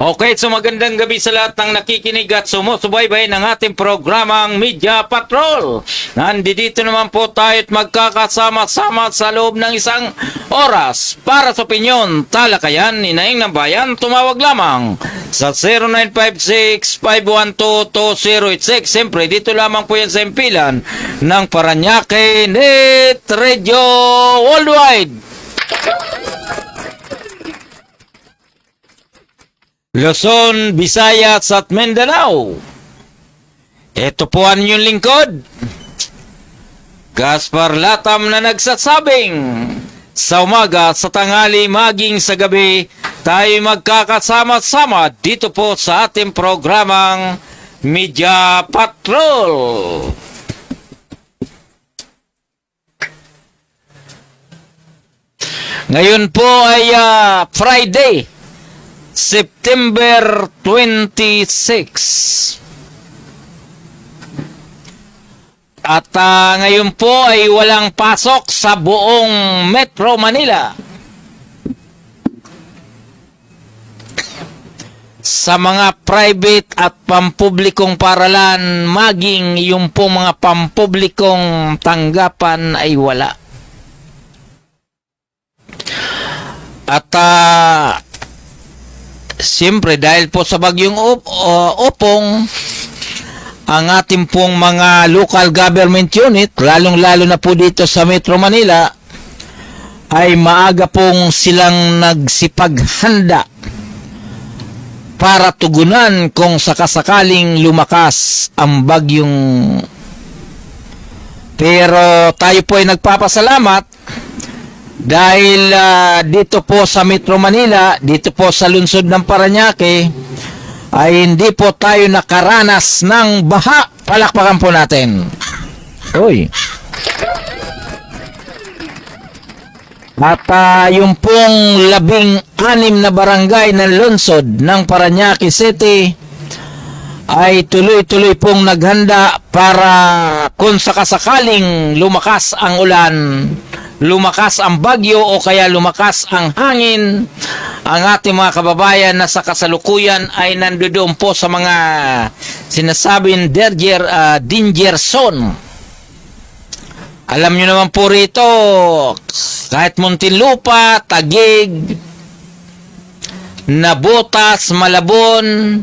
Okay, so magandang gabi sa lahat ng nakikinig at sumusubaybay ng ating programang Media Patrol. Nandito naman po tayo at magkakasama-sama sa loob ng isang oras para sa opinyon, talakayan, inaing ng bayan. Tumawag lamang sa 0956-512-2086. Siyempre, dito lamang po yan sa impilan ng Paranaque Net Radio Worldwide. Luzon, Visayas at Mindanao. Ito po ang inyong lingkod, Gaspar Latam, na nagsasabing sa umaga, sa tanghali, maging sa gabi, tayo magkakasama-sama dito po sa ating programang Media Patrol. Ngayon po ay Friday, September 26. At ngayon po ay walang pasok sa buong Metro Manila. Sa mga private at pampublikong paralan, maging yung po mga pampublikong tanggapan ay wala. At siyempre, dahil po sa bagyong Opong, ang ating pong mga local government unit, lalong-lalo na po dito sa Metro Manila, ay maaga pong silang nagsipaghanda para tugunan kung sakasakaling lumakas ang bagyong. Pero tayo po ay nagpapasalamat dahil dito po sa Metro Manila, dito po sa lungsod ng Paranaque, ay hindi po tayo nakaranas ng baha. Palakpakan po natin. Uy. At yung pong 16 na barangay ng lungsod ng Paranaque City ay tuloy-tuloy pong naghanda para kung sakasakaling lumakas ang ulan, lumakas ang bagyo o kaya lumakas ang hangin, ang ating mga kababayan na sa kasalukuyan ay nandoon po sa mga sinasabing danger zone. Alam nyo naman po rito, kahit Muntinlupa, Taguig, Navotas, Malabon,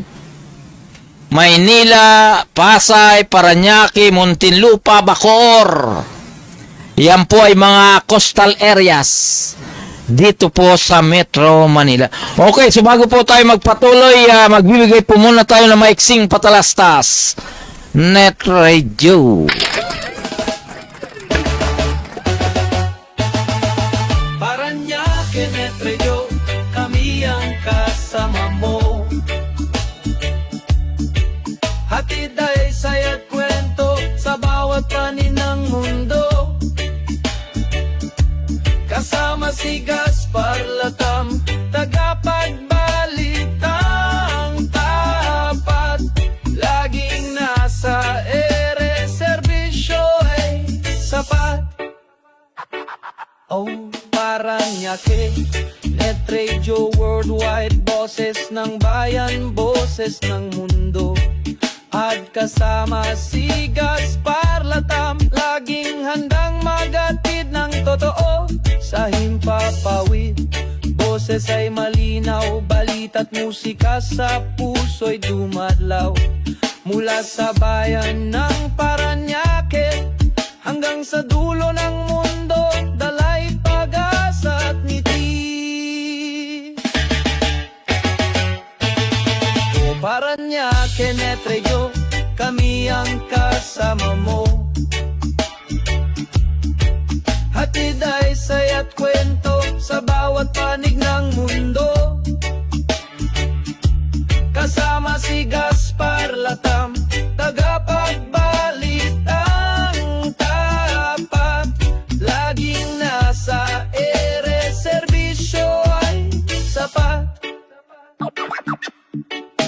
Maynila, Pasay, Paranaque, Muntinlupa, Bacoor, yan po ay mga coastal areas dito po sa Metro Manila. Okay, so bago po tayo magpatuloy, magbibigay po muna tayo ng maiksing patalastas. Net Radio. Paranaque Net Radio, kami ang kasama mo. Hatid ay saya't kwento sa bawat panin ng mundo. Kasama si Gaspar Latam, tagapagbalitang tapat. Laging nasa ere, serbisyo ay sapat. Oh, Paranaque Net Radio Worldwide, boses ng bayan, boses ng mundo. At kasama si Gaspar Latam, laging handang magatid ng totoo sa himpapawid. Boses ay malinaw, balita't musika sa puso'y dumadlaw. Mula sa bayan ng Paranaque hanggang sa dulo ng mundo, dalay pag-asa at ngiti. O Paranaque Net Radio, kami ang kasama mo. Hatid ay saya't kwento sa bawat panig ng mundo. Kasama si Gaspar Latam, tagapagbalitang tapat. Laging nasa ere, serbisyo ay sapat.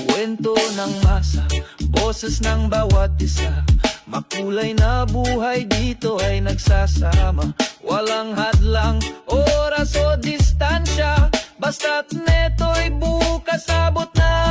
Kwento ng masa, boses ng bawat isa. Makulay na buhay dito ay nagsasama. Walang hadlang, oras o distansya, basta't neto'y bukas abot na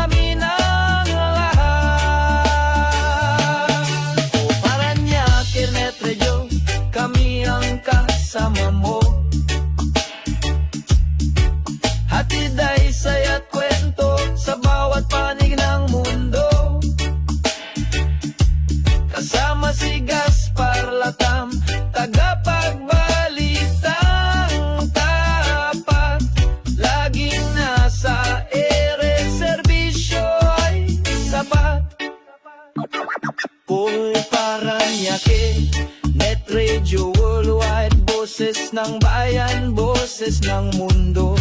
Paranaque Net Radio Worldwide, boses ng bayan, boses ng mundo.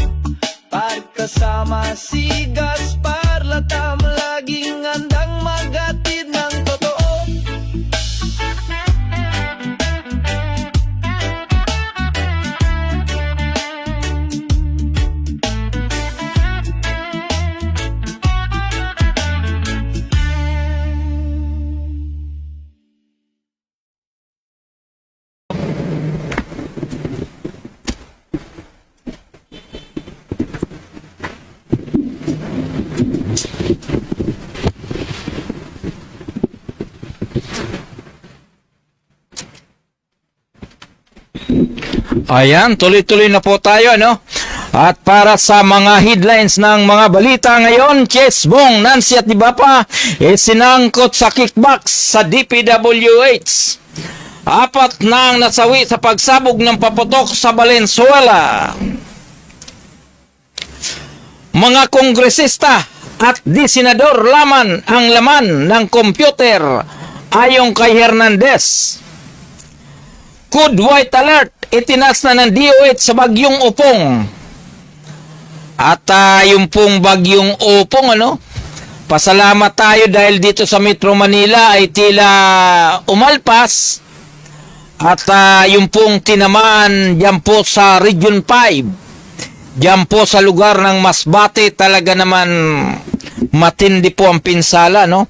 Pagkasama si Gaspar Latam, laging handang maghatid ng totoo. Ayan, tuloy-tuloy na po tayo, no? At para sa mga headlines ng mga balita ngayon, Chess Bong, Nancy at Dibapa, sinangkot sa kickbox sa DPWH. 4 na ang nasawi sa pagsabog ng paputok sa Valenzuela. Mga kongresista at di senador laman ang laman ng kompyuter ayon kay Hernandez. Code white alert, itinas na ng DOH sa bagyong Upong. At yung pong bagyong Upong, pasalamat tayo dahil dito sa Metro Manila ay tila umalpas. At yung pong tinamaan diyan po sa Region 5, diyan po sa lugar ng Masbate, talaga naman matindi po ang pinsala, no?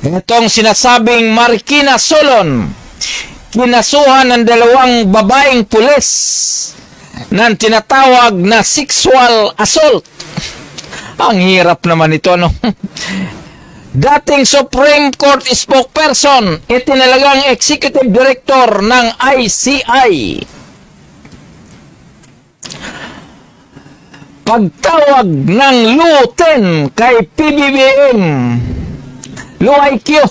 Itong sinasabing Marikina Solon, kinasuhan ng 2 babaeng pulis ng tinatawag na sexual assault. Ang hirap naman ito, no? Dating Supreme Court spokesperson, itinalagang executive director ng ICI. Pagtawag ng Luten kay PBBM, LUIQ,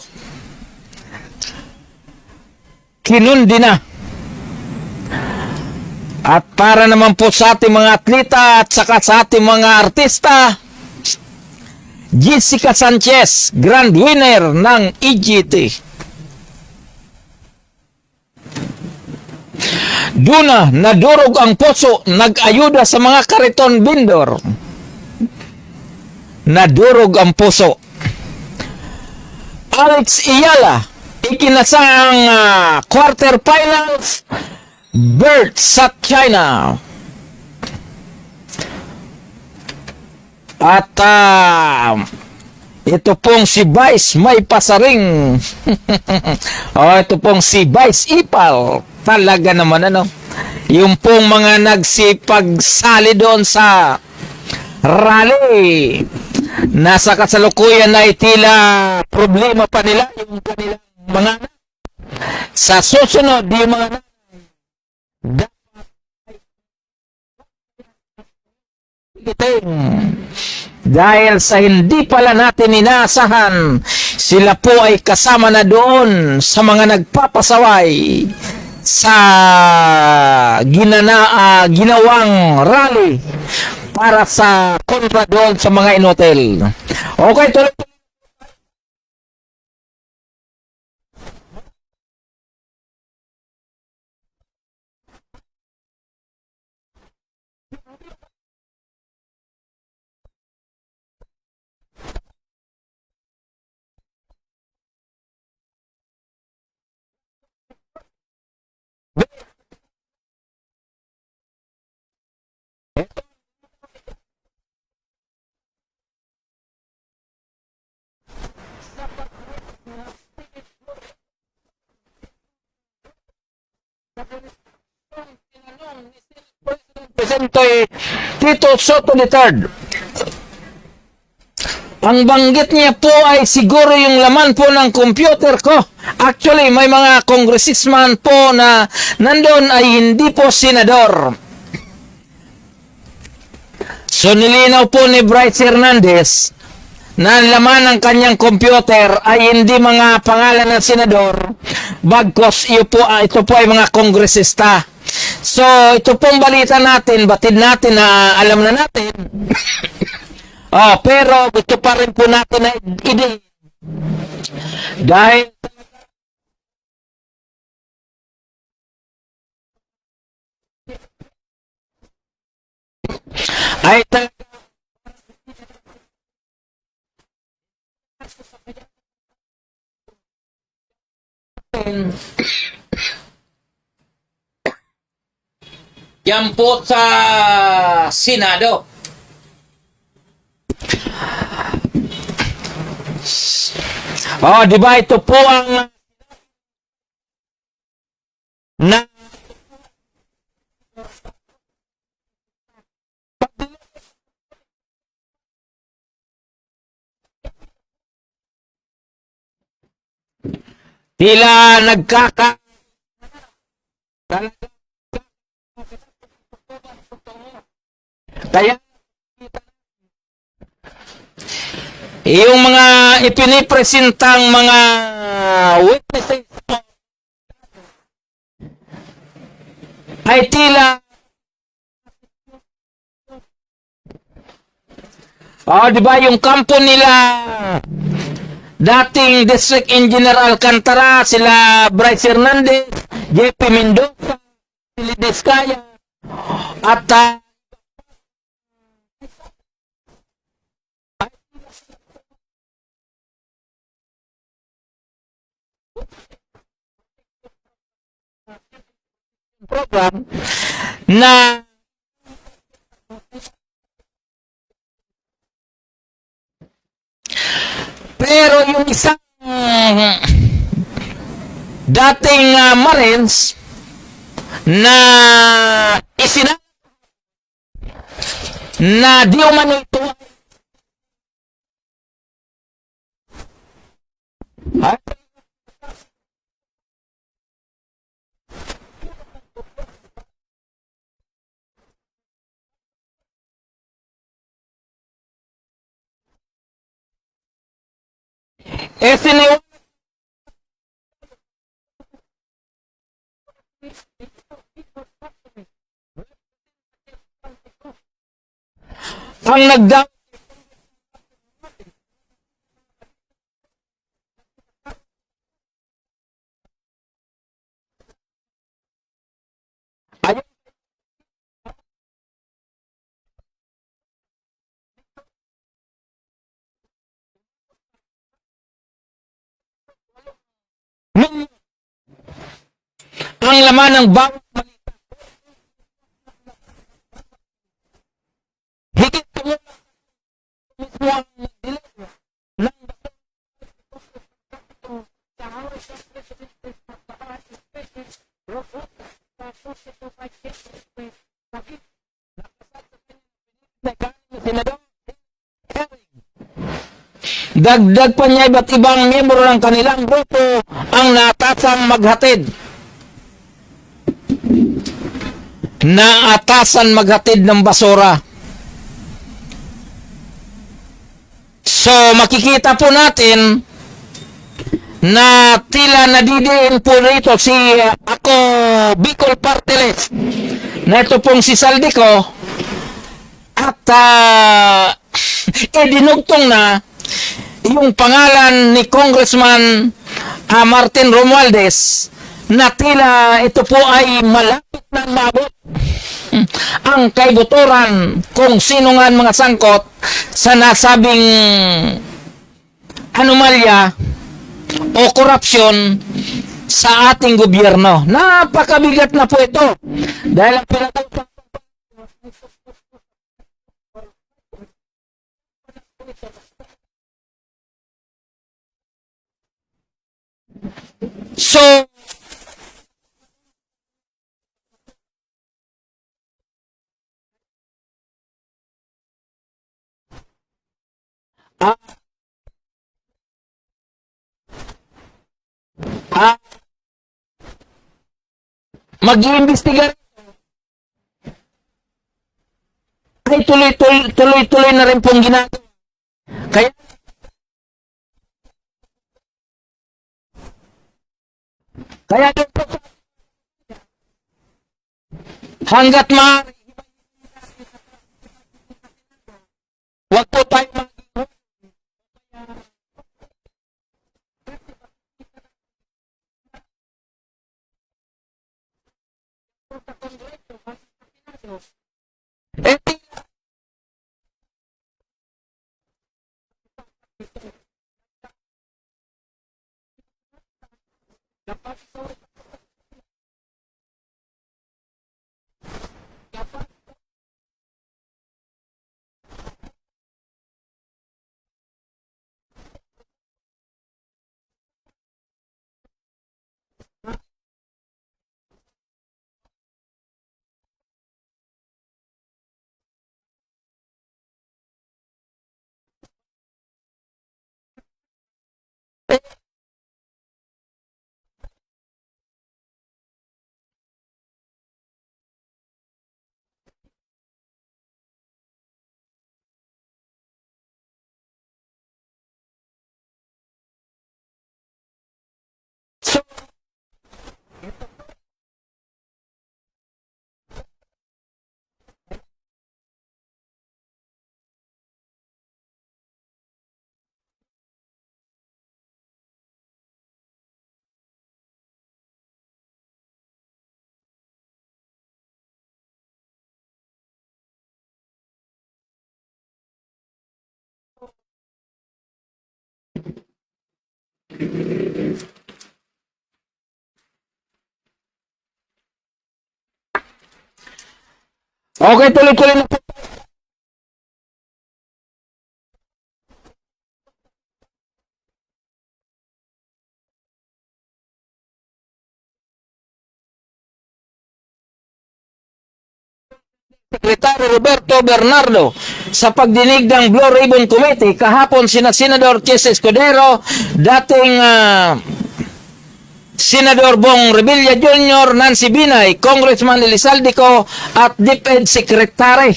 kinundi na. At para naman po sa ating mga atleta at saka sa ating mga artista, Jessica Sanchez, grand winner ng EGT. Duna, nadurog ang puso, nag-ayuda sa mga kariton vendor. Nadurog ang puso. Alex Iyala, ikinasang quarterfinals, Bert sa China. At ito pong si Vice may pasaring. Ito pong si Vice Ipal. Talaga naman, yung pong mga nagsipagsali doon sa rally, nasa kasalukuyan na tila problema pa nila yung kanilang mga sa susunod, yung mga dahil sa hindi pala natin inaasahan, sila po ay kasama na doon sa mga nagpapasaway sa ginawang rally para sa kontra doon sa mga inotel. Okay, tuloy. Presidente Tito Soto III. Ang banggit niya po ay siguro yung laman po ng computer ko. Actually, may mga congressman po na nandun ay hindi po senador. So nilinaw po ni Bryce Hernandez na laman ng kanyang computer ay hindi mga pangalan ng senador, bagkos ito po ay mga kongresista. So ito pong balita natin, batid natin na alam na natin. Pero gusto pa rin po natin na dahil ay talagang yan po sa Senado. Oh, di ba ito po ang na tila nagkaka kaya yung mga ipinipresentang mga witnesses ay tila di ba yung kampo nila dating District Engineer Alcantara, sila Bryce Hernandez, JP Mendoza, Sili Descaya, at program na pero yung isang dating Marines na na di umano ito siniw ang nagdang ayun ang laman ng bawat higit mo mismo ang dilemma ng dagdag pa niya iba't ibang miyembro ng kanilang grupo ang natasang maghatid. Naatasan maghatid ng basura. So, makikita po natin na tila nadidiin po rito si ako Bicol Party List na ito pong si Saldico at dinugtong na yung pangalan ni Congressman Martin Romualdez na tila ito po ay malapit na mabot ang kaibuturan kung sino nga mga sangkot sa nasabing anomalya o korupsyon sa ating gobyerno. Napakabigat na po ito dahil ang pinag-usapan so mag-iimbestiga ay tuloy-tuloy na rin pong ginagawa. Kaya hanggat maaari wag po tayo Okay, tuloy-tuloy na po. Secretary Roberto Bernardo sa pagdinig ng Blue Ribbon Committee kahapon sina Senador Chis Escudero, dating Senador Bong Revilla Jr., Nancy Binay, Congressman Elizaldico at DepEd Secretary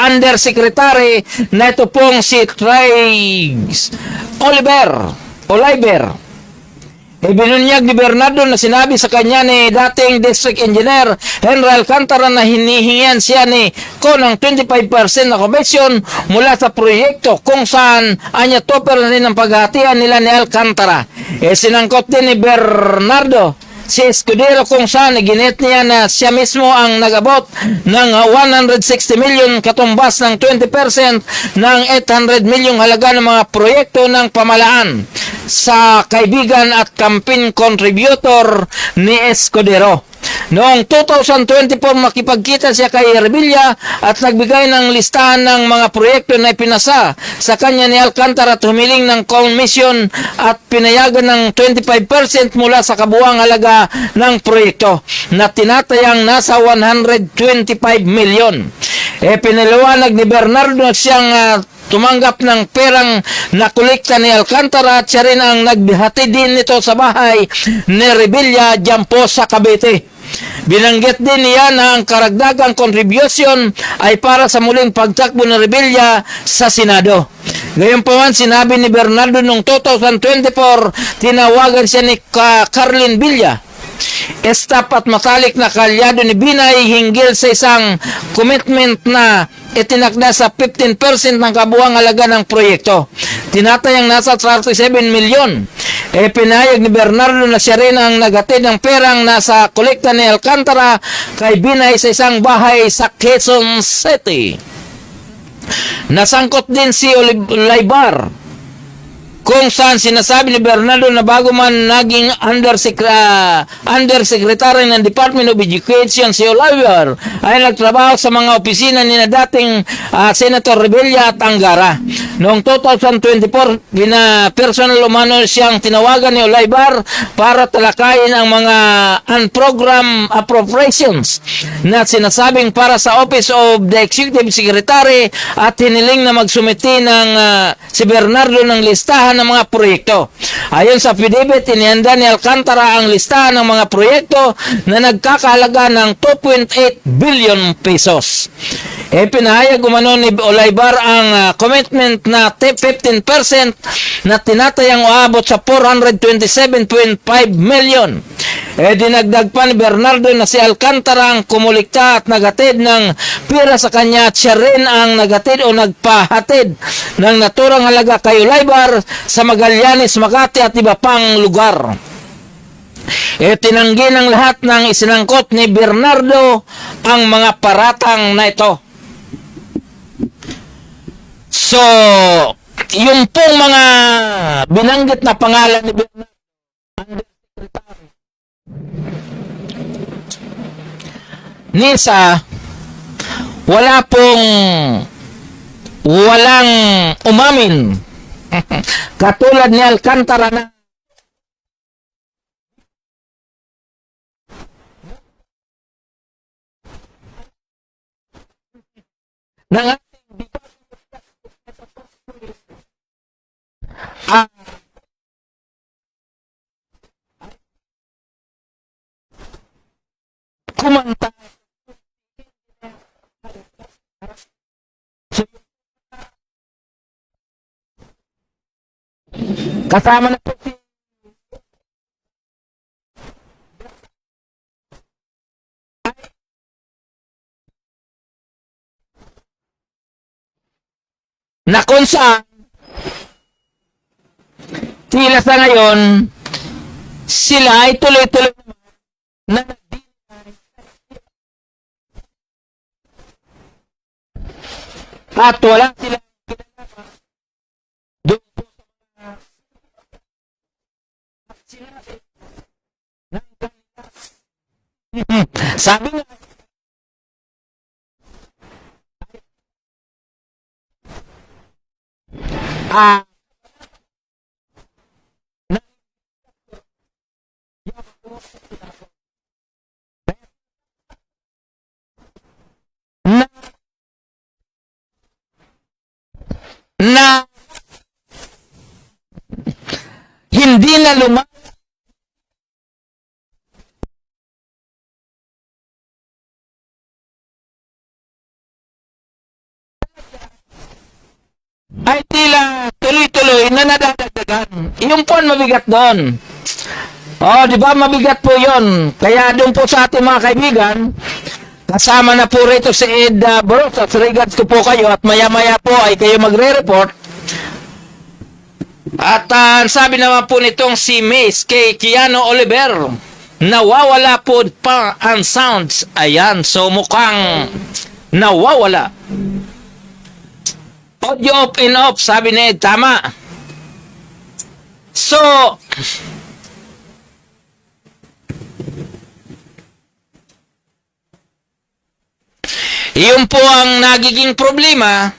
Undersecretary na ito pong si Triggs Oliver. Ibinunyag ni Bernardo na sinabi sa kanya ni dating District Engineer Henry Alcantara na hinihingian siya ni ko ng 25% na komisyon mula sa proyekto kung saan anya topper na rin ang paghahatian nila ni Alcantara. Sinangkot din ni Bernardo si Escudero kung saan ginit niya na siya mismo ang nagabot ng 160 million katumbas ng 20% ng 800 million halaga ng mga proyekto ng pamalaan sa kaibigan at campaign contributor ni Escudero. Noong 2024, makipagkita siya kay Revilla at nagbigay ng listahan ng mga proyekto na ipinasa sa kanya ni Alcantara at humiling ng komisyon at pinayagan ng 25% mula sa kabuuang halaga ng proyekto na tinatayang nasa 125 million. Pinaliwanag ni Bernardo na siyang tumanggap ng perang nakolekta ni Alcantara at siya rin ang nagbihati din nito sa bahay ni Revilla dyan po sa Cavite. Binanggit din niya na ang karagdagang contribution ay para sa muling pagtakbo ni Revilla sa Senado. Gayunpaman, sinabi ni Bernardo noong 2024, tinawagan siya ni Carlin Villa, staff at matalik na kalyado ni Binay hinggil sa isang commitment na itinakda sa 15% ng kabuuang halaga ng proyekto. Tinatayang nasa 37 milyon. Pinayag ni Bernardo na siya rin ang naghatid ng perang nasa kolekta ni Alcantara kay Binay sa isang bahay sa Quezon City. Nasangkot din si Olivar kung saan sinasabi ni Bernardo na bago man naging undersecretary ng Department of Education si Oliver ay nagtrabaho sa mga opisina ni na dating Senator Revilla at Angara. Noong 2024, personal umano siyang tinawagan ni Oliver para talakayin ang mga unprogrammed appropriations na sinasabing para sa Office of the Executive Secretary at hiniling na magsumiti ng si Bernardo ng listahan ng mga proyekto. Ayon sa affidavit, inihanda ni Alcantara ang listahan ng mga proyekto na nagkakahalaga ng 2.8 billion pesos. Pinahayag umano ni Olivar ang commitment na 15% na tinatayang uabot sa 427.5 million. Dinagdag pa ni Bernardo na si Alcantara ang kumulikta at naghatid ng pira sa kanya at siya rin ang naghatid o nagpahatid ng naturang halaga kay Olivar sa Magallanes, Makati at iba pang lugar. Tinanggi ng lahat ng isinangkot ni Bernardo ang mga paratang na ito. So, yung pong mga binanggit na pangalan ni Bernardo, Undersecretary Nisa, walang umamin. Katulad ni Alcantara na ng kumanta kasama na po si na kung saan tila sa ngayon sila ay tuloy-tuloy na at wala sila Sabi nga, ah, na, na hindi na ay tila tuloy-tuloy na nadadagdagan. Yung po ang mabigat doon. Oh, di ba mabigat po yon. Kaya doon po sa ating mga kaibigan, kasama na po rito si Ed Borosas. Regards ko po kayo at maya-maya po ay kayo magre-report. At sabi naman po nitong si Mace kay Keanu Oliver, nawawala po pa ang sounds. Ayan, so mukhang nawawala. Audio off and off, sabi ni Ed, tama. So, iyon po ang nagiging problema.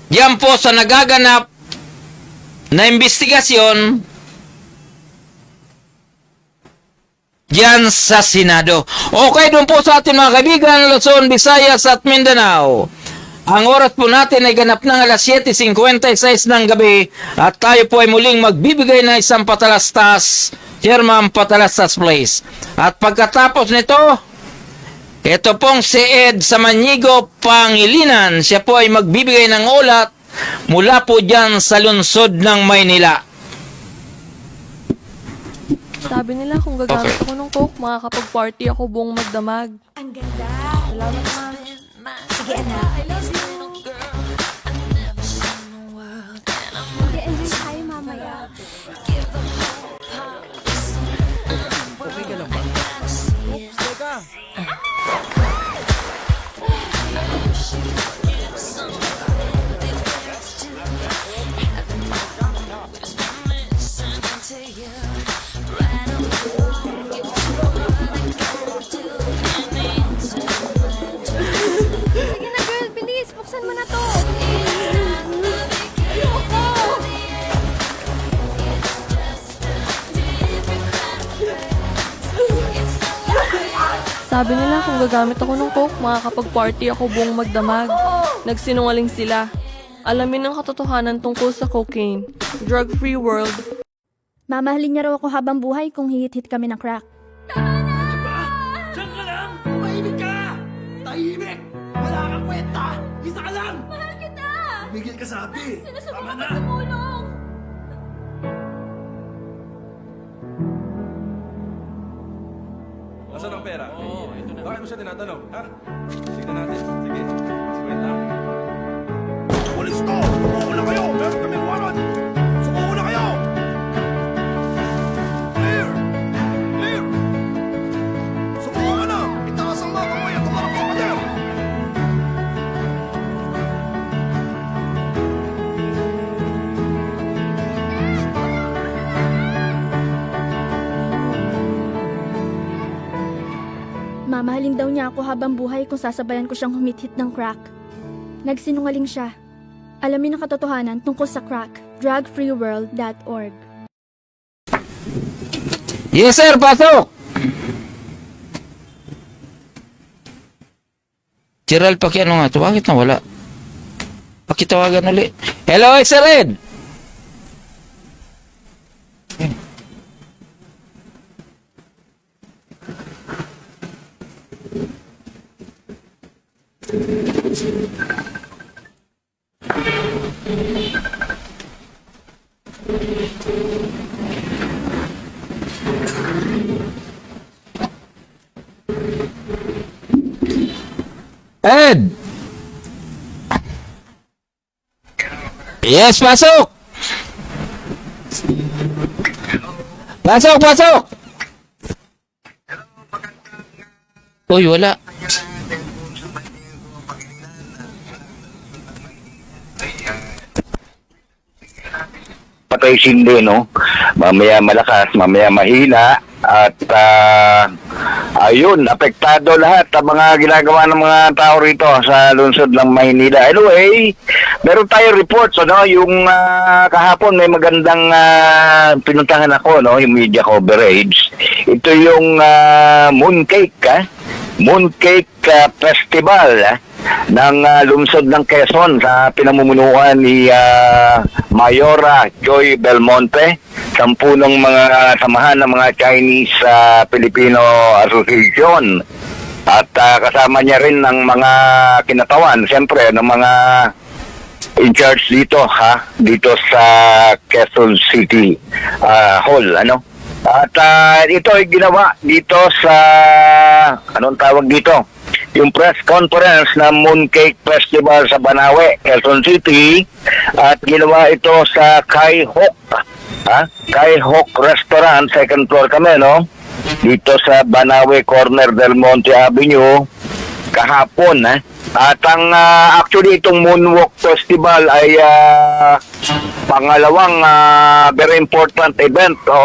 Yan po sa nagaganap na investigasyon diyan sa Senado. Okay, doon po sa ating mga kaibigan, Luzon, Visayas at Mindanao. Ang oras po natin ay ganap ng alas 7:56 ng gabi at tayo po ay muling magbibigay ng isang patalastas, Chairman Patalastas Place. At pagkatapos nito, ito pong si Ed Samaniego Pangilinan, siya po ay magbibigay ng ulat mula po dyan sa lungsod ng Maynila. Sabi nila kung gagamit ako ng coke, makakapag-party ako buong magdamag. Ang ganda. Salamat, ma'am. Sige, anak. I love you. Mag-enjoy tayo mamaya. Okay ka lang ba? Oops, teka. Sige na, girl. Bilis. Buksan mo na to. Ayoko. Sabi nila kung gagamit ako ng coke, makakapag-party ako buong magdamag. Nagsinungaling sila. Alamin ang katotohanan tungkol sa cocaine. Drug-free world. Mamahalin niya raw ako habang buhay kung hihit-hit kami ng crack. Diyan ka lang! Tumahimik ka! Tahimik! Wala kang kwenta! Isa ka lang! Mahal kita! Tumigil ka sabi! Tama na! tumulong. Nasaan ang pera? Oo, ito na. Bakit mo siya tinatanong? Ha? Tignan natin. Sige. Sikwenta. Pulis to! Sumuko na kayo! Meron kaming warrant! Sumuko na kayo! Clear! Clear! Sumuko ka na! Itaas ang mga kamay at tumarap sa pader! Mamahalin daw niya ako habang buhay kung sasabayan ko siyang humit-hit ng crack. Nagsinungaling siya. Alamin ang katotohanan tungkol sa crack. Drugfreeworld.org. Yes, sir, pasok! Gerald, pakiano nga ito. Bakit nawala? Pakitawagan ulit. Hello, Sir Ed! Ed! Yes, pasok! Pasok, pasok! Uy, wala. Patay sindi, no? Mamaya malakas, mamaya mahina. At ayun, apektado lahat ang mga ginagawa ng mga tao rito sa lungsod ng Maynila. Anyway, meron tayo reports, ano, yung kahapon may magandang pinuntahan ako, no, yung media coverage. Ito yung Mooncake Festival ng lungsod ng Quezon sa pinamumunuan ni Mayora Joy Belmonte, sampunong mga samahan ng mga Chinese Filipino Association. At kasama niya rin ng mga kinatawan, siyempre, ng mga in charge dito, dito sa Quezon City Hall, ano. At ito ay ginawa dito sa, anong tawag dito? Yung press conference ng Mooncake Festival sa Banawe, Quezon City. At ginawa ito sa Kai Hok. Kai Hok Restaurant, second floor kami, no? Dito sa Banawe, corner Del Monte Avenue, kahapon, At ang actually itong Moonwalk Festival ay pangalawang very important event o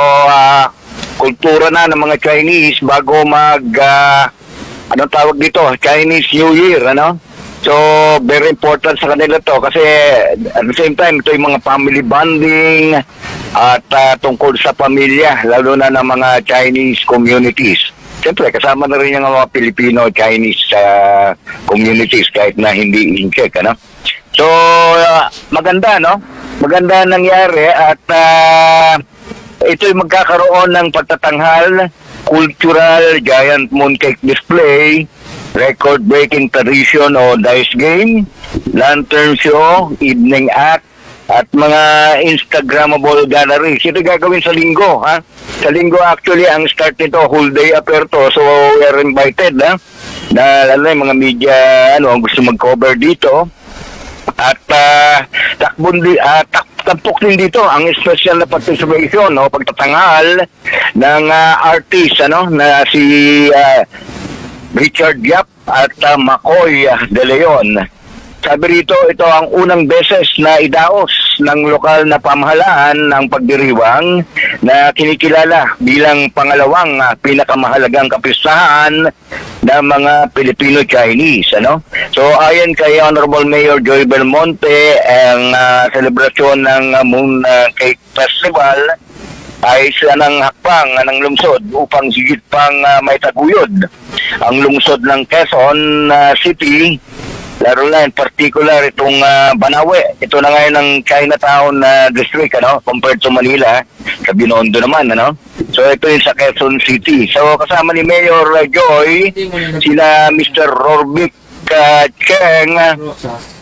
kultura na ng mga Chinese bago anong tawag dito, Chinese New Year, ano? So, very important sa kanila to kasi at the same time, ito yung mga family bonding at tungkol sa pamilya, lalo na ng mga Chinese communities. Siyempre, kasama na rin yung mga Filipino-Chinese communities kahit na hindi in-check, ano? So, maganda, no? Maganda nangyari at ito'y magkakaroon ng pagtatanghal, cultural giant mooncake display, record-breaking tradition o dice game, lantern show, evening act, at mga Instagrammable galleries. Ito gagawin sa linggo, Sa linggo actually, ang start nito, whole day aperto. So, we are invited, na lalo yung mga media, ang gusto mag-cover dito. At tampok din dito ang special na participation o pagtatanghal ng artist na si Richard Yap at Makoy De Leon. Sabi rito, ito ang unang beses na idaos ng lokal na pamahalaan ng pagdiriwang na kinikilala bilang pangalawang pinakamahalagang kapistahan ng mga Filipino-Chinese, ano? So, ayon kay Honorable Mayor Joy Belmonte, ang selebrasyon ng Mooncake Festival ay sila ng hakbang ng lungsod upang higit pang maitaguyod ang lungsod ng Quezon City, lalo na in particular itong Banawe. Ito na ngayon ang Chinatown district, compared to Manila, sa Binondo naman, So ito yung sa Quezon City. So kasama ni Mayor Joy, sila Mr. Rorbic Cheng,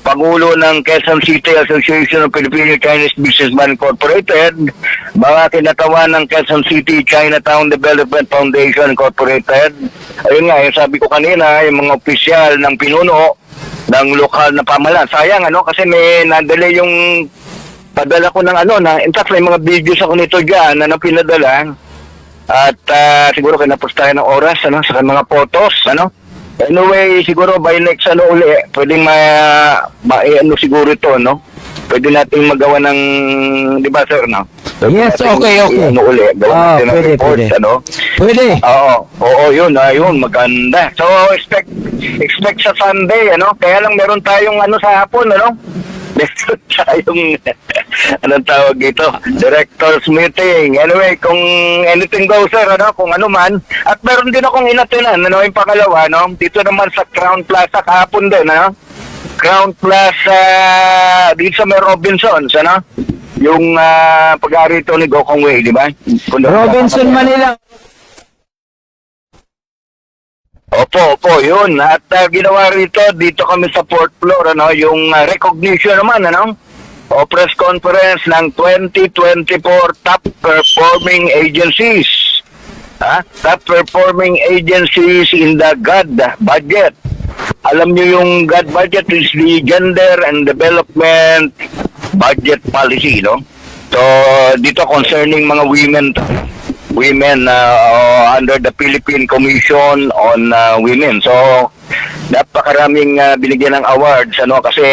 Pangulo ng Quezon City Association of Filipino-Chinese Businessmen Incorporated, mga kinatawan ng Quezon City Chinatown Development Foundation Incorporated. Ayun nga, yung sabi ko kanina, yung mga opisyal ng pinuno ng lokal na pamahalaan. Sayang, kasi may nadali yung padala ko ng in fact, may mga videos ako nito dyan na pinadala. At siguro kinapos tayo ng oras, sa mga photos, Anyway, siguro by next uli, pwedeng siguro ito, Pwede nating magawa ng, di ba, sir, Yes, okay. Uli, gawa natin ng Pwede, reports, pwede. Pwede. Oo, yun, maganda. So, expect sa Sunday, Kaya lang meron tayong sa hapon, Meron tayong, anong tawag dito, director's meeting. Anyway, kung anything goes, sir, kung ano man. At meron din akong inatinan, yung pangalawa, dito naman sa Crown Plaza, kahapon din, Crown Plaza, dito sa may Robinsons, yung pag-aari ito ni Gokong Wei, di ba? Robinson, Manila. Opo, yun. At ginawa rito, dito kami sa 4th floor, yung recognition naman, o press conference ng 2024 top performing agencies. Top performing agencies in the GAD budget. Alam nyo yung GAD budget is the Gender and Development Budget Policy, So, dito concerning mga women under the Philippine Commission on Women. So, napakaraming binigyan ng awards, kasi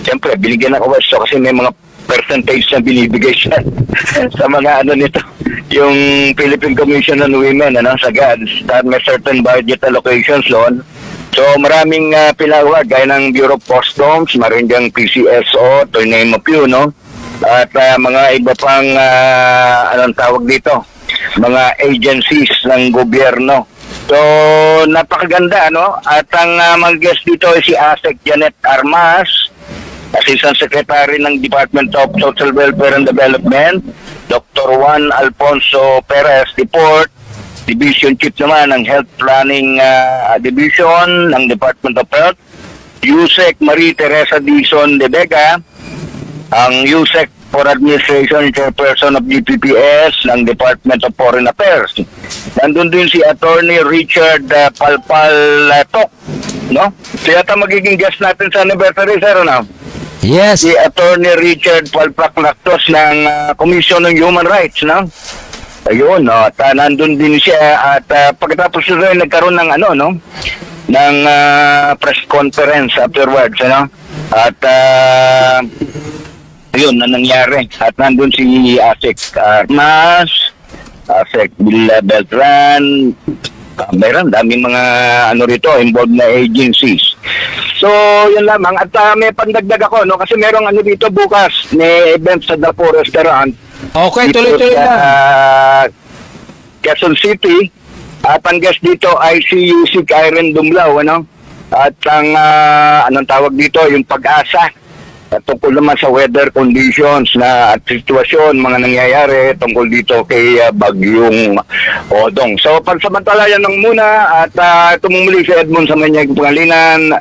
siyempre, binigyan ng awards kasi may mga percentage na binibigay siya sa mga nito, yung Philippine Commission on Women sa GADS, that may certain budget allocations doon. So maraming pinawag gaya ng Bureau of Customs, maraming PCSO, to name a few, no? At mga iba pang anong tawag dito, mga agencies ng gobyerno. So napakaganda, no? At ang mga guest dito ay si ASEC Janet Armas, Assistant Secretary ng Department of Social Welfare and Development, Dr. Juan Alfonso Perez Deport, Division Chief naman ng Health Planning Division ng Department of Health, Yusek Marie Teresa Dizon de Vega, ang Yusek for Administration Chairperson of DPPS ng Department of Foreign Affairs. Nandun din si Attorney Richard Palpalatok, no? So yata magiging guest natin sa anniversary, sir, no? Yes. Si Attorney Richard Palpalatok ng Commission on Human Rights, no? Ayun, no? At nandun din siya at pagkatapos siya nagkaroon ng ng press conference afterwards, At yun na nangyari. At nandun si ASEC Armas, ASEC Villa Beltran, mayroon daming mga rito involved na agencies. So yun lamang. At may pandagdag ako, no? Kasi merong dito bukas, may event sa Dapo Restaurant. Okay, Dito tuloy-tuloy sa, lang. Quezon City. At ang guest dito ay si Yusik Irene Dumlao, At ang anong tawag dito, yung pag-asa. At tungkol naman sa weather conditions at sitwasyon, mga nangyayari tungkol dito kay Bagyong Odong. So pagsamantalayan lang muna at tumumuli si Edmond Samanyeg Pangalinan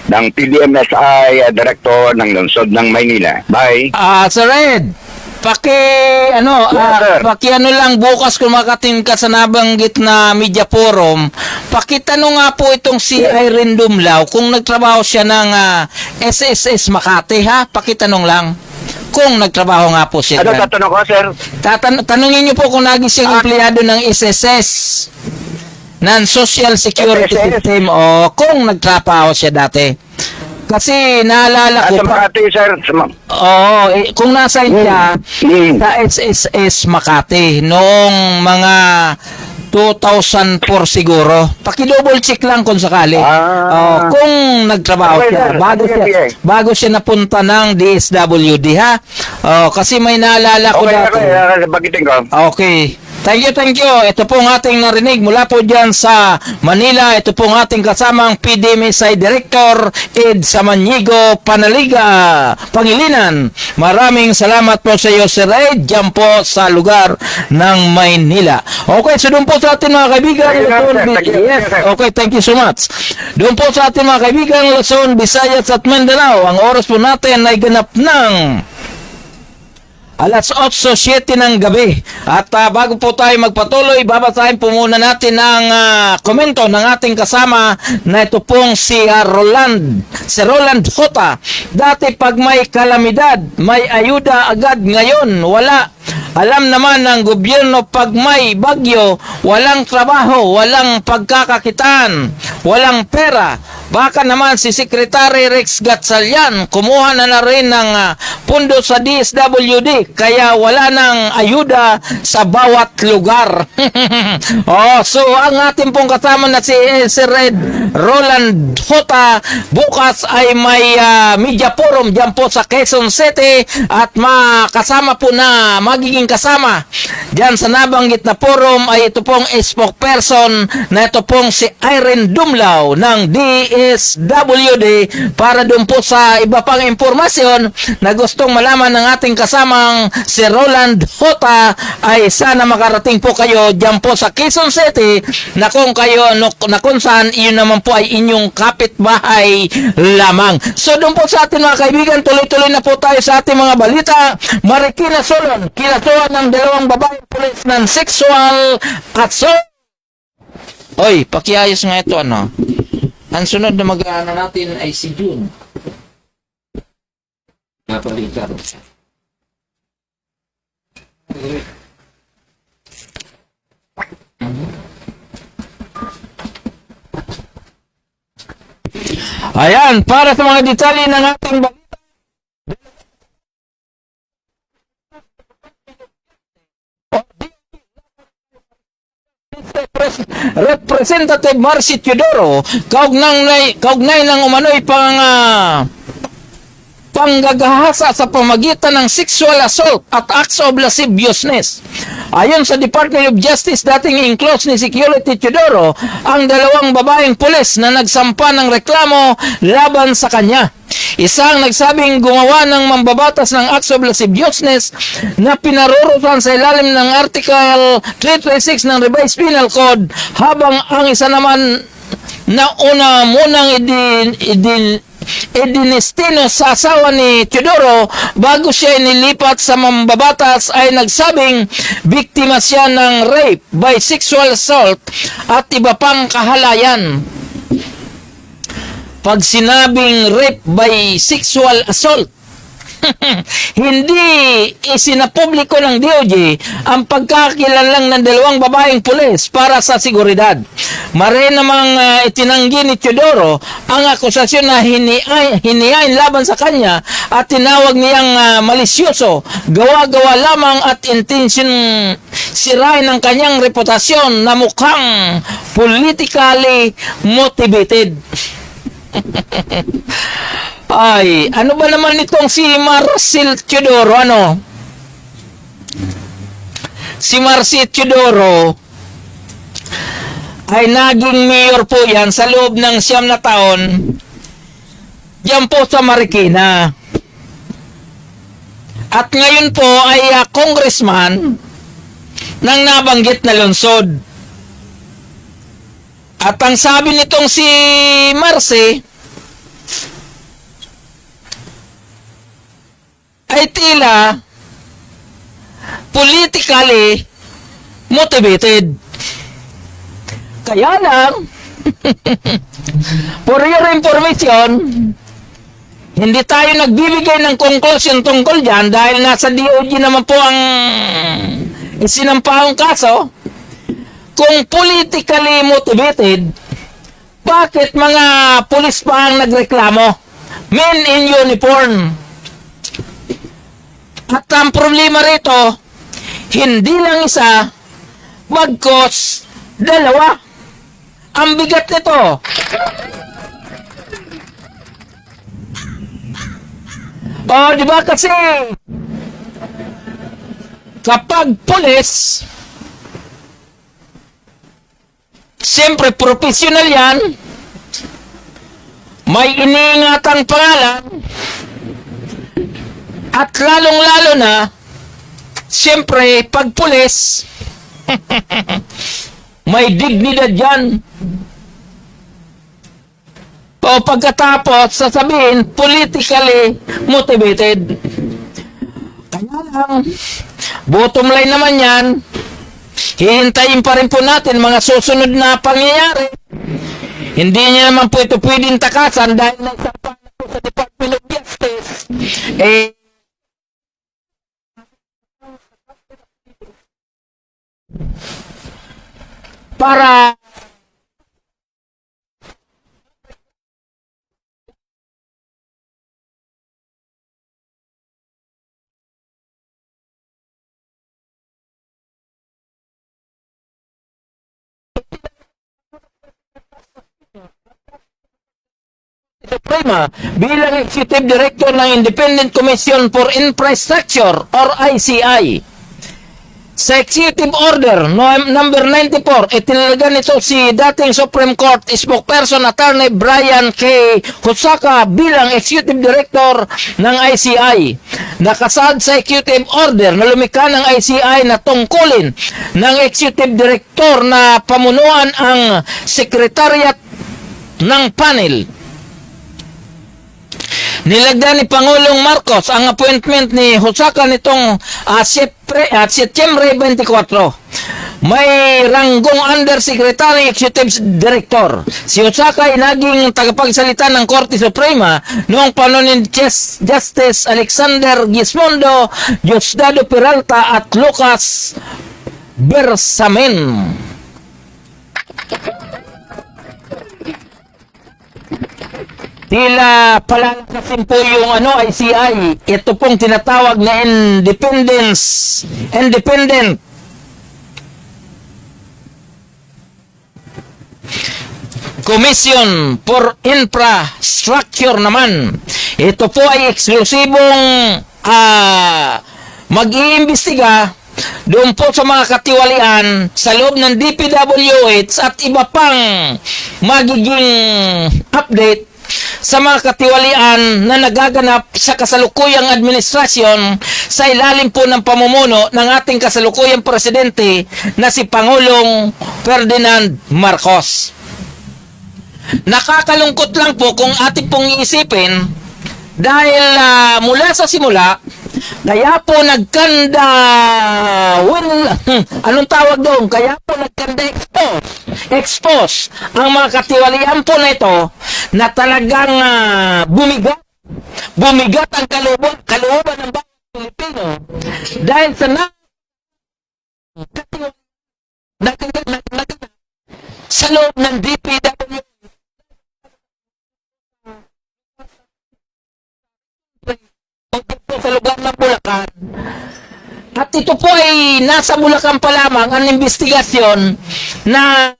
ng PDMSI, Director ng Lungsod ng Maynila. Bye. Sir Ed, sir. lang bukas kung makating ka sa nabanggit na media forum, pakitanong nga po itong si Irene Dumlao kung nagtrabaho siya ng SSS Makati, ha? Pakitanong lang kung nagtrabaho nga po siya. Ano tatanong ko, sir? Tanungin niyo po kung naging siyang empleyado ng SSS, ng Social Security SSS? System, o kung nagtrabaho siya dati. Kasi naalala ko Sa Makati, sir. kung nasa siya sa SSS Makati noong mga 2004 siguro. Paki-double check lang kung sakali. Kung nagtrabaho Okay, siya sir. bago siya napunta ng DSWD, ha. Kasi may naalala ko dati. Bagitin ko. Okay. Thank you. Ito pong ating narinig mula po dyan sa Manila. Ito pong ating kasamang PDMSI Director Ed Samaniego Pangilinan. Maraming salamat po sa iyo, Sir Ed, dyan po sa lugar ng Maynila. Okay, so doon po sa ating mga kaibigan, okay, thank you so much. Doon po sa ating mga kaibigan, Luzon, Visayas at Mindanao, ang oras po natin ay ganap ng alas 8:07 ng gabi. At bago po tayo magpatuloy, babasahin po muna natin ang komento ng ating kasama na ito pong si Roland Hota. Dati pag may kalamidad, may ayuda agad, ngayon wala. Alam naman ng gobyerno pag may bagyo, walang trabaho, walang pagkakakitaan, walang pera. Baka naman si Secretary Rex Gatchalian kumuha na rin ng pundo sa DSWD kaya wala nang ayuda sa bawat lugar. So ang ating pong kasama na si Sir Red Roland Hota, bukas ay may media forum dyan po sa Quezon City at makasama po na magiging kasama dyan sa nabanggit na forum ay ito pong spokesperson na ito pong si Irene Dumlao ng DSWD para doon po sa iba pang impormasyon na gustong malaman ng ating kasamang si Roland Hota ay sana makarating po kayo dyan po sa Quezon City na kung saan iyon naman po ay inyong kapitbahay lamang. So doon po sa ating mga kaibigan, tuloy-tuloy na po tayo sa ating mga balita. Marikina Solon, kinasuhan ng 2 babaeng pulis ng sexual assault. Oy, pakiayos nga ito, Ang sunod na mag-aano natin ay si June. Napalitan. Ayan, para sa mga detalye ng ating balita. Representative Marcy Teodoro kaugnay ng umano'y panggagahasa sa pamagitan ng sexual assault at acts of lasciviousness. Ayon sa Department of Justice, dating enclosed ni Security Teodoro ang dalawang babaeng pulis na nagsampa ng reklamo laban sa kanya. Isang nagsabing gumawa ng mambabatas ng acts of lasciviousness na pinarurutan sa ilalim ng Article 336 ng Revised Penal Code, habang ang isa naman na munang idinestino sa asawa ni Teodoro bago siya inilipat sa mambabatas ay nagsabing biktima siya ng rape by sexual assault at iba pang kahalayan. Pag sinabing rape by sexual assault, hindi isinapubliko ng DOJ ang pagkakakilanlang ng dalawang babaeng pulis para sa seguridad. Mare namang itinanggi ni Teodoro ang akusasyon na hinihain laban sa kanya at tinawag niyang malisyoso, gawa-gawa lamang at intensyon sirain ang kanyang reputasyon na mukhang politically motivated. Ay, ano ba naman itong si Marcel Teodoro, ano? Si Marcel Teodoro ay naging mayor po yan sa loob ng 9 na taon diyan po sa Marikina. At ngayon po ay congressman ng nabanggit na lungsod. At ang sabi nitong si Marcy ay tila politically motivated. Kaya lang, for your information, hindi tayo nagbibigay ng conclusion tungkol dyan dahil nasa DOJ naman po ang isinampahong kaso. Kung politically motivated, bakit mga pulis pa ang nagreklamo? Men in uniform. At ang problema rito, hindi lang isa, bagkos dalawa. Ang bigat nito. O, di ba kasi kapag pulis, siyempre professional yan, may iniingatang pangalan, at lalong-lalo na, siyempre, pag pulis, may dignidad yan. O pagkatapos, sasabihin, politically motivated. Kaya lang, bottom line naman yan, hihintayin pa rin po natin mga susunod na pangyayari. Hindi niya naman po ito pwedeng takasan dahil nagsampahan na po sa Department of Justice. Para Suprema bilang Executive Director ng Independent Commission for Infrastructure or ICI. Sa Executive Order number 94, itinalaga nito si dating Supreme Court spokesperson Attorney Brian K. Hosaka bilang Executive Director ng ICI. Nakasaad sa Executive Order na lumikha ng ICI na tungkulin ng Executive Director na pamunuan ang Secretariat ng panel. Nilagda ni Pangulong Marcos ang appointment ni Hosaka nitong Setyembre 24. May ranggong Undersecretary Executive Director. Si Hosaka ay naging tagapagsalita ng Korte Suprema noong panahon ni Justice Alexander Gismondo, Diosdado Peralta at Lucas Bersamin. Tila palalakasin po yung ICI. Ito pong tinatawag na independent Commission for Infrastructure naman. Ito po ay eksklusibong mag-iimbestiga doon po sa mga katiwalian sa loob ng DPWH at iba pang magiging update sa mga katiwalian na nagaganap sa kasalukuyang administrasyon sa ilalim po ng pamumuno ng ating kasalukuyang presidente na si Pangulong Ferdinand Marcos. Nakakalungkot lang po kung ating pong iisipin dahil mula sa simula, kaya po nagkanda anong tawag doon? Kaya po nagkanda expose ang mga katiwalian po na ito na talagang bumigat ang kalooban ng bawat Pilipino dahil sa sa loob ng DPW sa lugar ng Bulacan. At ito po ay nasa Bulacan pa lamang ang investigasyon na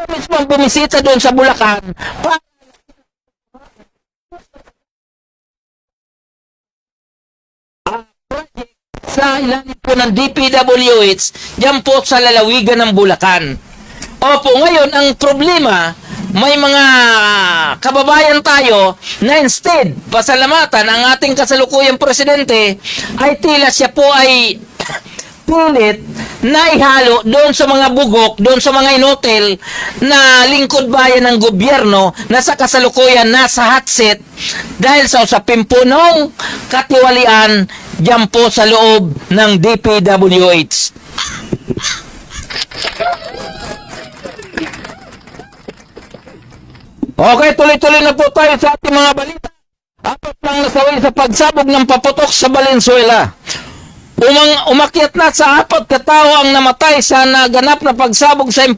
mismo ang bumisita doon sa Bulacan sa ilalim po ng DPWH diyan po sa lalawigan ng Bulacan. Opo, ngayon ang problema, may mga kababayan tayo na instead pasalamatan ang ating kasalukuyang presidente ay tila siya po ay pilit na ihalo doon sa mga bugok, doon sa mga inotel na lingkod bayan ng gobyerno na sa kasalukuyan nasa hot seat dahil sa usapin po ng katiwalian diyan po sa loob ng DPWH. Okay, tuloy-tuloy na po tayo sa ating mga balita. Apat lang nasawi sa pagsabog ng paputok sa Valenzuela. Umakyat na sa 4 katao ang namatay sa naganap na pagsabog sa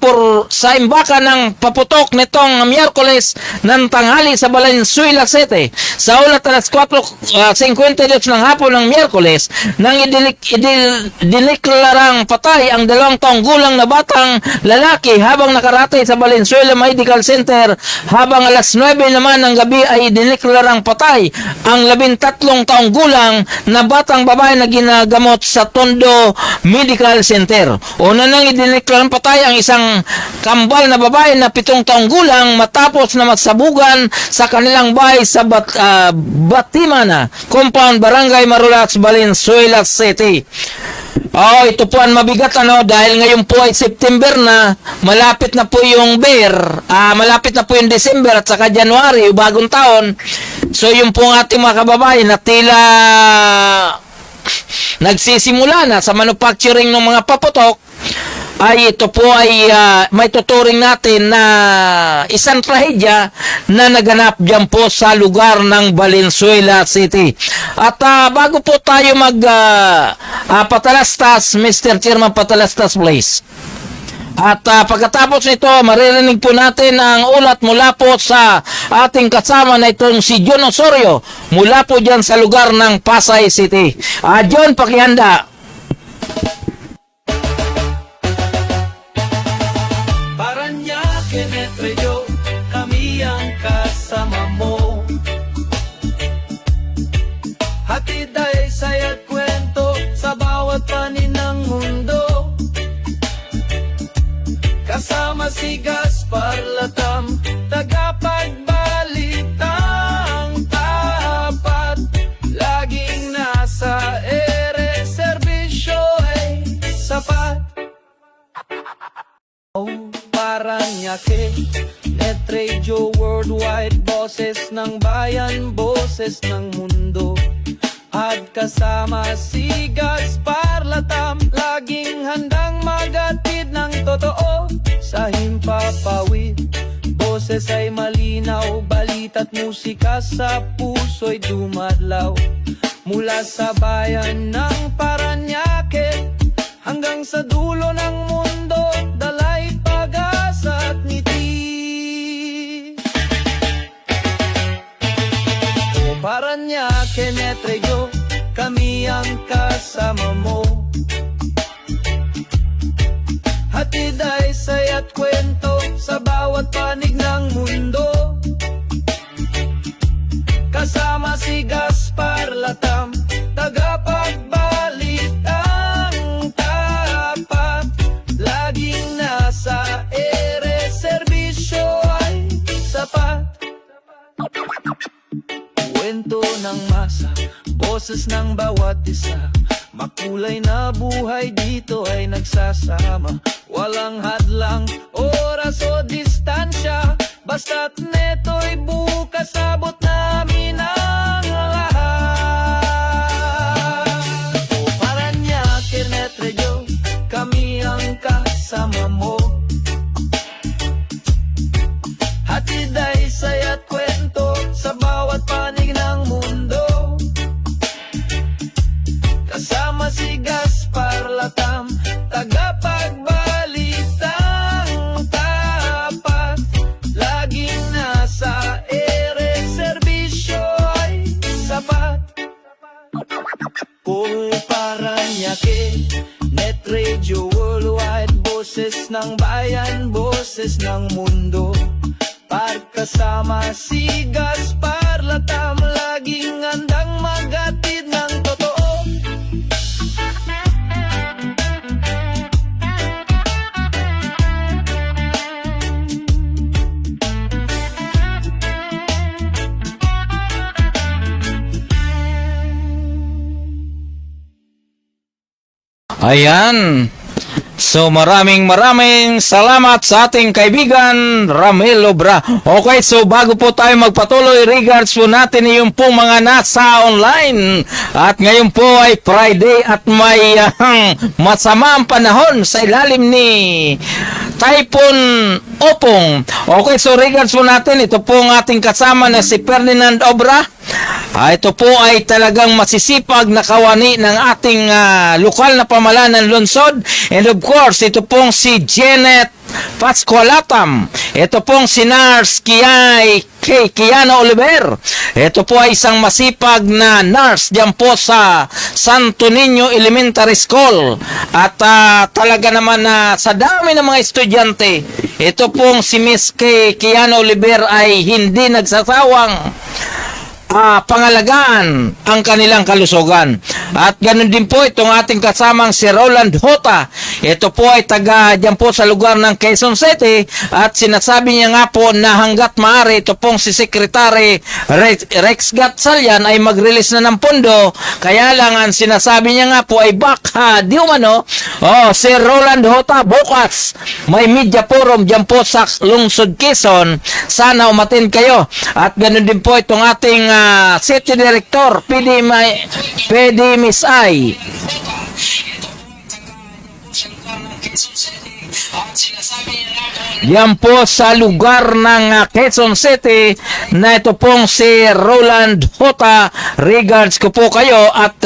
imbaka ng paputok nitong Miyerkules ng tanghali sa Valenzuela City. Sa ulat alas 4:52 ng hapon ng Miyerkules, nang idineklarang patay ang 2 taong gulang na batang lalaki habang nakaratay sa Valenzuela Medical Center, habang alas 9 naman ng gabi ay idineklarang patay ang 13 taong gulang na batang babae na ginagamot sa Tondo Medical Center. Una nang idineklarang patay ang isang kambal na babae na 7 taong gulang matapos na magsabugan sa kanilang bahay sa Batimana Compound, Barangay Marulats, Valenzuela City. Ito po ang mabigat dahil ngayon po ay September na, malapit na po yung malapit na po yung December at saka January, yung bagong taon. So yung po ang ating mga kababayan na tila nagsisimula na sa manufacturing ng mga paputok, ay ito po ay may tuturing natin na isang trahedya na naganap dyan po sa lugar ng Valenzuela City. At bago po tayo patalastas, Mr. Chairman, patalastas please. At pagkatapos nito, maririnig po natin ang ulat mula po sa ating kasama na itong si John Osorio mula po dyan sa lugar ng Pasay City. John, pakihanda. Paranaque, Netreo, kami ang kasama mo. Hatid ay saya't kwento sa bawat panin ng mundo. Kasama si Gaspar Latam, tagapagbalitang tapat. Laging nasa ere, serbisyo ay sapat. Paranaque, Netradio Worldwide, boses ng bayan, boses ng mundo. At kasama si Gaspar Latam, laging handang magatid ng totoo sa himpapawid. Boses ay malinaw, balita't musika sa puso'y dumadlaw. Mula sa bayan ng Paranaque hanggang sa dulo ng mundo, dalay pag-asa at ngiti. Paranaque, Netrego, kami ang kasama mo. Hatid ay saya't kwento sa bawat panig ng mundo. Kasama si Gaspar Latam, tagapagbalitang tapat. Laging nasa ere, serbisyo ay sapat. Kwento ng masa, boses ng bawat isa. Makulay na buhay dito ay nagsasama. Walang hadlang, oras o distansya. Basta't neto'y bukas, abot namin ang lahat. O Paranaque, Netrego, kami ang kasama mo. Hatid ay saya't kwento sa bawat panig ng mundo. Kasama si Gaspar Latam, tagapagbalitang tapat. Laging nasa ere, serbisyo ay sapat. Kung Paranaque, Net Radio Worldwide, boses ng bayan, boses ng mundo. Pagkasama si Gaspar Latam, laging handang maghatid ng totoo. Ayan. So maraming salamat sa ating kaibigan Ramel Obra. Okay, so bago po tayo magpatuloy, regards po natin yung pong mga nasa online. At ngayon po ay Friday at may masama ang panahon sa ilalim ni Typhoon Opong. Okay, so regards po natin, ito po ang ating kasama na si Ferdinand Obra. Ito po ay talagang masisipag na kawani ng ating lokal na pamahalaan ng lungsod. And of course, ito pong si Janet Pascualatam. Ito pong si Nurse Kiana Oliver. Ito po ay isang masipag na nurse diyan po sa Santo Niño Elementary School. At talaga naman sa dami ng mga estudyante, ito pong si Miss Kiana Oliver ay hindi nagsasawang pangalagaan ang kanilang kalusugan. At ganun din po itong ating kasamang si Roland Hota. Ito po ay taga dyan po sa lugar ng Quezon City at sinasabi niya nga po na hanggat maaari ito pong si Secretary Rex Gatchalian ay mag-release na ng pondo. Kaya lang ang sinasabi niya nga po ay baka di umano, si Roland Hota bukas may media forum dyan po sa lungsod Quezon. Sana umatin kayo. At ganun din po itong ating City Director PD Miss I. Yan po sa lugar ng Quezon City na ito pong si Roland Hota. Regards ko po kayo at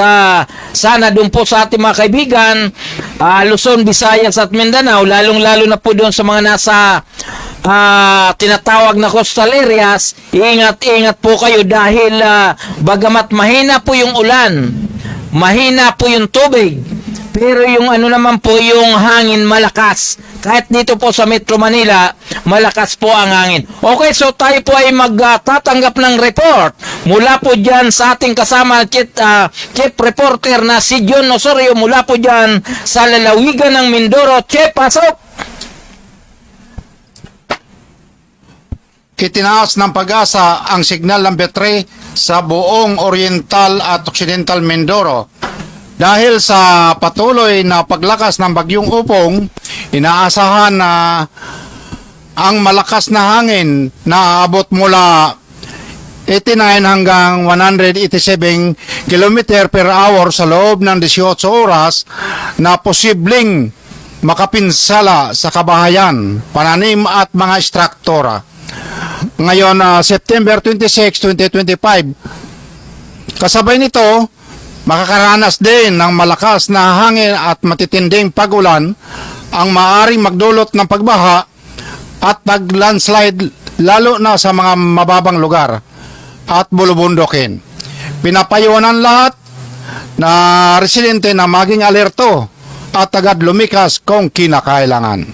sana doon po sa ating mga kaibigan Luzon, Visayas at Mindanao, lalong-lalo na po doon sa mga nasa tinatawag na coastal areas, ingat-ingat po kayo dahil bagamat mahina po yung ulan, mahina po yung tubig, pero yung naman po yung hangin malakas. Kahit dito po sa Metro Manila, malakas po ang hangin. Okay, so tayo po ay magtatanggap ng report mula po dyan sa ating kasama chief reporter na si John Osorio mula po dyan sa lalawigan ng Mindoro. Chief, pasok! Itinaas ng Pag-asa ang signal number 3 sa buong Oriental at Occidental Mindoro. Dahil sa patuloy na paglakas ng bagyong Upong, inaasahan na ang malakas na hangin na aabot mula 89 hanggang 187 km per hour sa loob ng 18 oras na posibleng makapinsala sa kabahayan, pananim at mga struktura. Ngayon, September 26, 2025, kasabay nito, makakaranas din ng malakas na hangin at matitinding pagulan ang maaaring magdulot ng pagbaha at pag-landslide lalo na sa mga mababang lugar at bulubundukin. Pinapayunan lahat na residente na maging alerto at agad lumikas kung kinakailangan.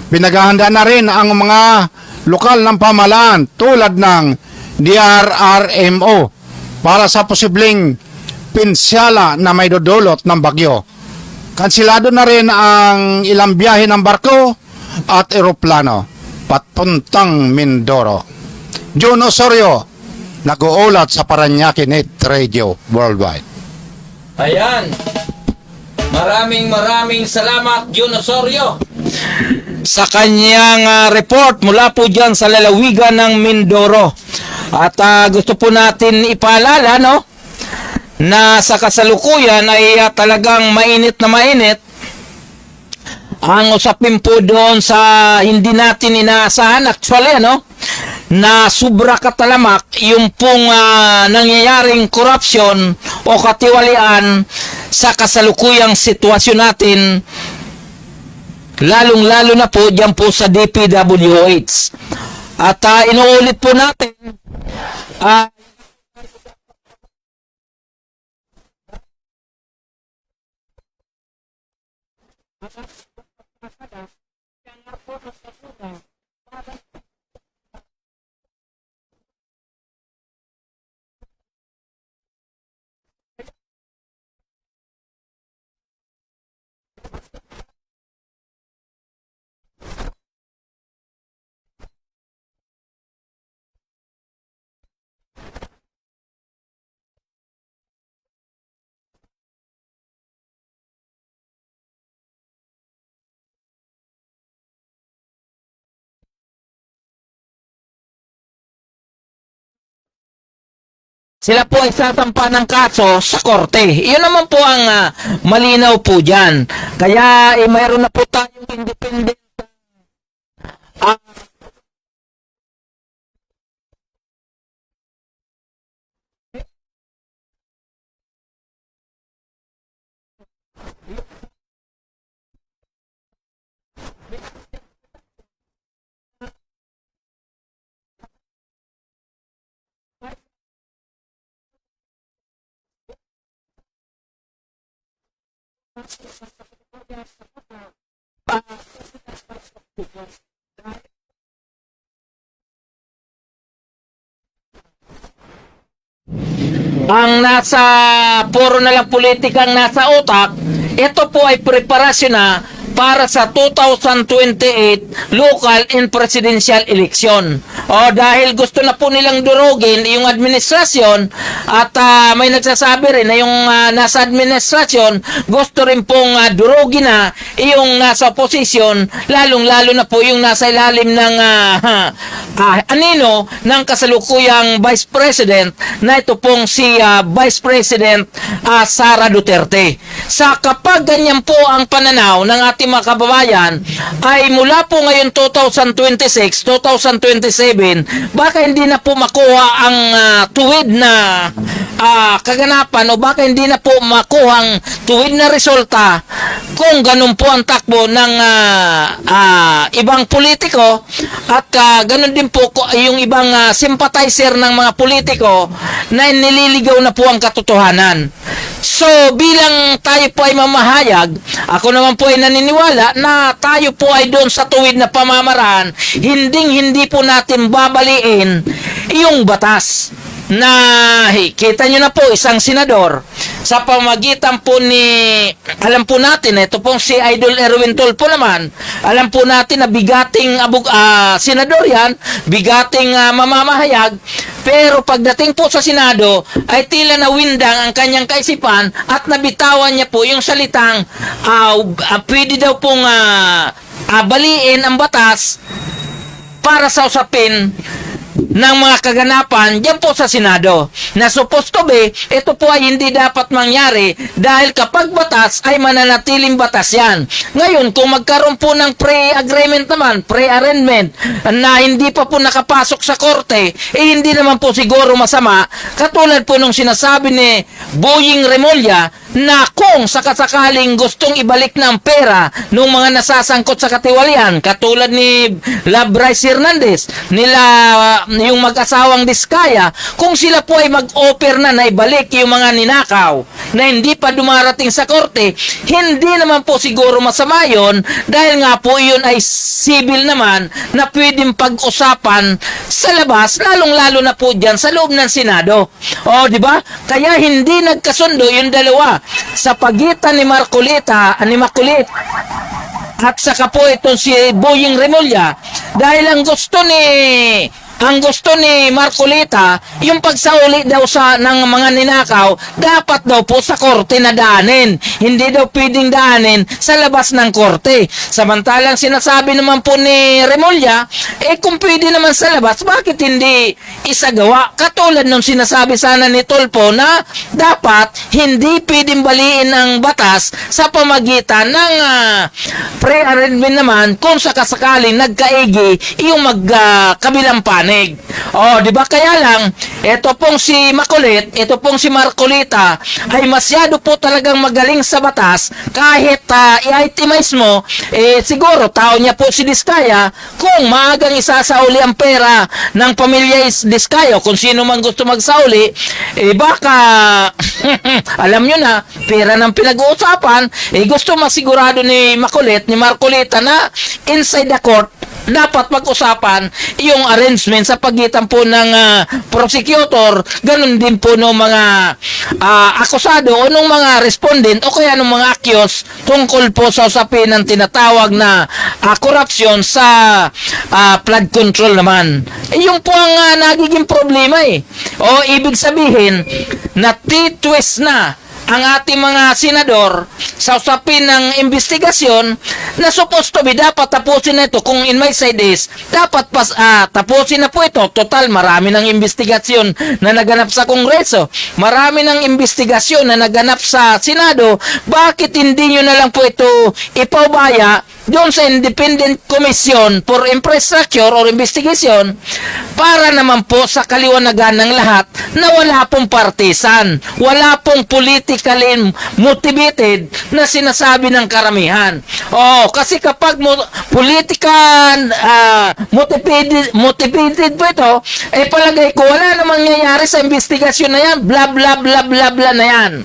Pinaghahanda na rin ang mga lokal ng pamahalaan tulad ng DRRMO para sa posibleng pinsala na may dudulot ng bagyo. Kansilado na rin ang ilang biyahe ng barko at eroplano papuntang Mindoro. June Osorio, nag-uulat sa Paranaque Net Radio Worldwide. Ayan. Maraming salamat, Jun Osorio, sa kanyang report mula po dyan sa lalawigan ng Mindoro. At gusto po natin ipaalala, no, na sa kasalukuyan ay talagang mainit na mainit ang usapin po doon sa hindi natin inaasahan actually, no, na sobra katalamak yung pong nangyayaring korupsyon o katiwalian sa kasalukuyang sitwasyon natin, lalong-lalo na po dyan po sa DPWH. At inuulit po natin sila po ay sasampa ng kaso sa korte. Iyon naman po ang malinaw po dyan. Kaya mayroon na po tayong independent ang nasa puro na lang politikang nasa utak. Ito po ay preparasyon na para sa 2028 local and presidential election. O dahil gusto na po nilang durugin yung administrasyon at may nagsasabi rin na yung nasa administrasyon gusto rin pong durugin na yung nasa posisyon, lalong-lalo na po yung nasa ilalim ng anino ng kasalukuyang Vice President na ito pong si Vice President Sara Duterte. Sa kapag ganyan po ang pananaw ng ating mga kababayan ay mula po ngayon 2026, 2027, baka hindi na po makuha ang tuwid na kaganapan o baka hindi na po makuha ang tuwid na resulta kung ganun po ang takbo ng ibang politiko at ganun din po yung ibang sympathizer ng mga politiko na nililigaw na po ang katotohanan. So, bilang tayo po ay mamahayag, ako naman po ay naniniwala na tayo po ay doon sa tuwid na pamamaraan, hindi po natin babaliin yung batas na kita nyo na po isang senador sa pamagitan po ni, alam po natin, ito pong si Idol Erwin Tulfo naman, alam po natin na bigating senador yan, bigating mamamahayag, pero pagdating po sa Senado ay tila nawindang ang kanyang kaisipan at nabitawan niya po yung salitang pwede daw pong baliin ang batas para sa usapin ng mga kaganapan diyan po sa Senado na supposed to be, ito po ay hindi dapat mangyari dahil kapag batas ay mananatiling batas yan. Ngayon, kung magkaroon po ng pre-agreement naman, pre-arrangement na hindi pa po nakapasok sa korte, hindi naman po siguro masama, katulad po nung sinasabi ni Boying Remulla na kung sakasakaling gustong ibalik ng pera ng mga nasasangkot sa katiwalian, katulad ni Bryce Hernandez, nila yung mag-asawang Diskaya, kung sila po ay mag-offer na ibalik yung mga ninakaw na hindi pa dumarating sa korte, hindi naman po siguro masama yun dahil nga po yun ay civil naman na pwedeng pag-usapan sa labas, lalong-lalo na po dyan sa loob ng Senado. O, di ba? Kaya hindi nagkasundo yung dalawa sa pagitan ni Marcolita, ni Makulit, at saka po itong si Boying Remulla, dahil ang gusto ni Marcolita, yung pagsauli daw ng mga ninakaw, dapat daw po sa korte na daanin. Hindi daw pwedeng daanin sa labas ng korte. Samantalang sinasabi naman po ni Remulla, kung pwede naman sa labas, bakit hindi isagawa? Katulad nung sinasabi sana ni Tulfo na dapat hindi pwedeng baliin ang batas sa pamagitan ng pre-arrangement naman kung sakasakaling nagkaigi yung magkabilang panig. O, di ba? Kaya lang, ito pong si Makulit, ito pong si Marcolita, ay masyado po talagang magaling sa batas kahit i-itemize mo, siguro tao niya po si Diskaya, kung maagang isasauli ang pera ng pamilya Diskaya, kung sino man gusto magsauli, baka, alam nyo na, pera ng pinag-uusapan, gusto masigurado ni Makulit, ni Marcolita na inside the court, dapat pag-usapan yung arrangement sa pagitan po ng prosecutor, ganun din po ng mga akusado o ng mga respondent o kaya ng mga accused tungkol po sa usapin ng tinatawag na korupsyon sa flood control naman. Yung po ang nagiging problema O ibig sabihin na titwist na ang ating mga senador sa usapin ng investigasyon na supposed to be dapat tapusin na ito. Kung in my side is dapat tapusin na po ito. Total, marami ng investigasyon na naganap sa Kongreso, marami ng investigasyon na naganap sa Senado. Bakit hindi nyo na lang po ito ipaubaya doon sa Independent Commission for Infrastructure or Investigation para naman po sa kaliwanagan ng lahat na wala pong partisan, wala pong politically motivated na sinasabi ng karamihan. Kasi kapag political motivated po ito, palagay ko wala namang nangyayari sa investigasyon na yan, bla bla bla bla bla na yan.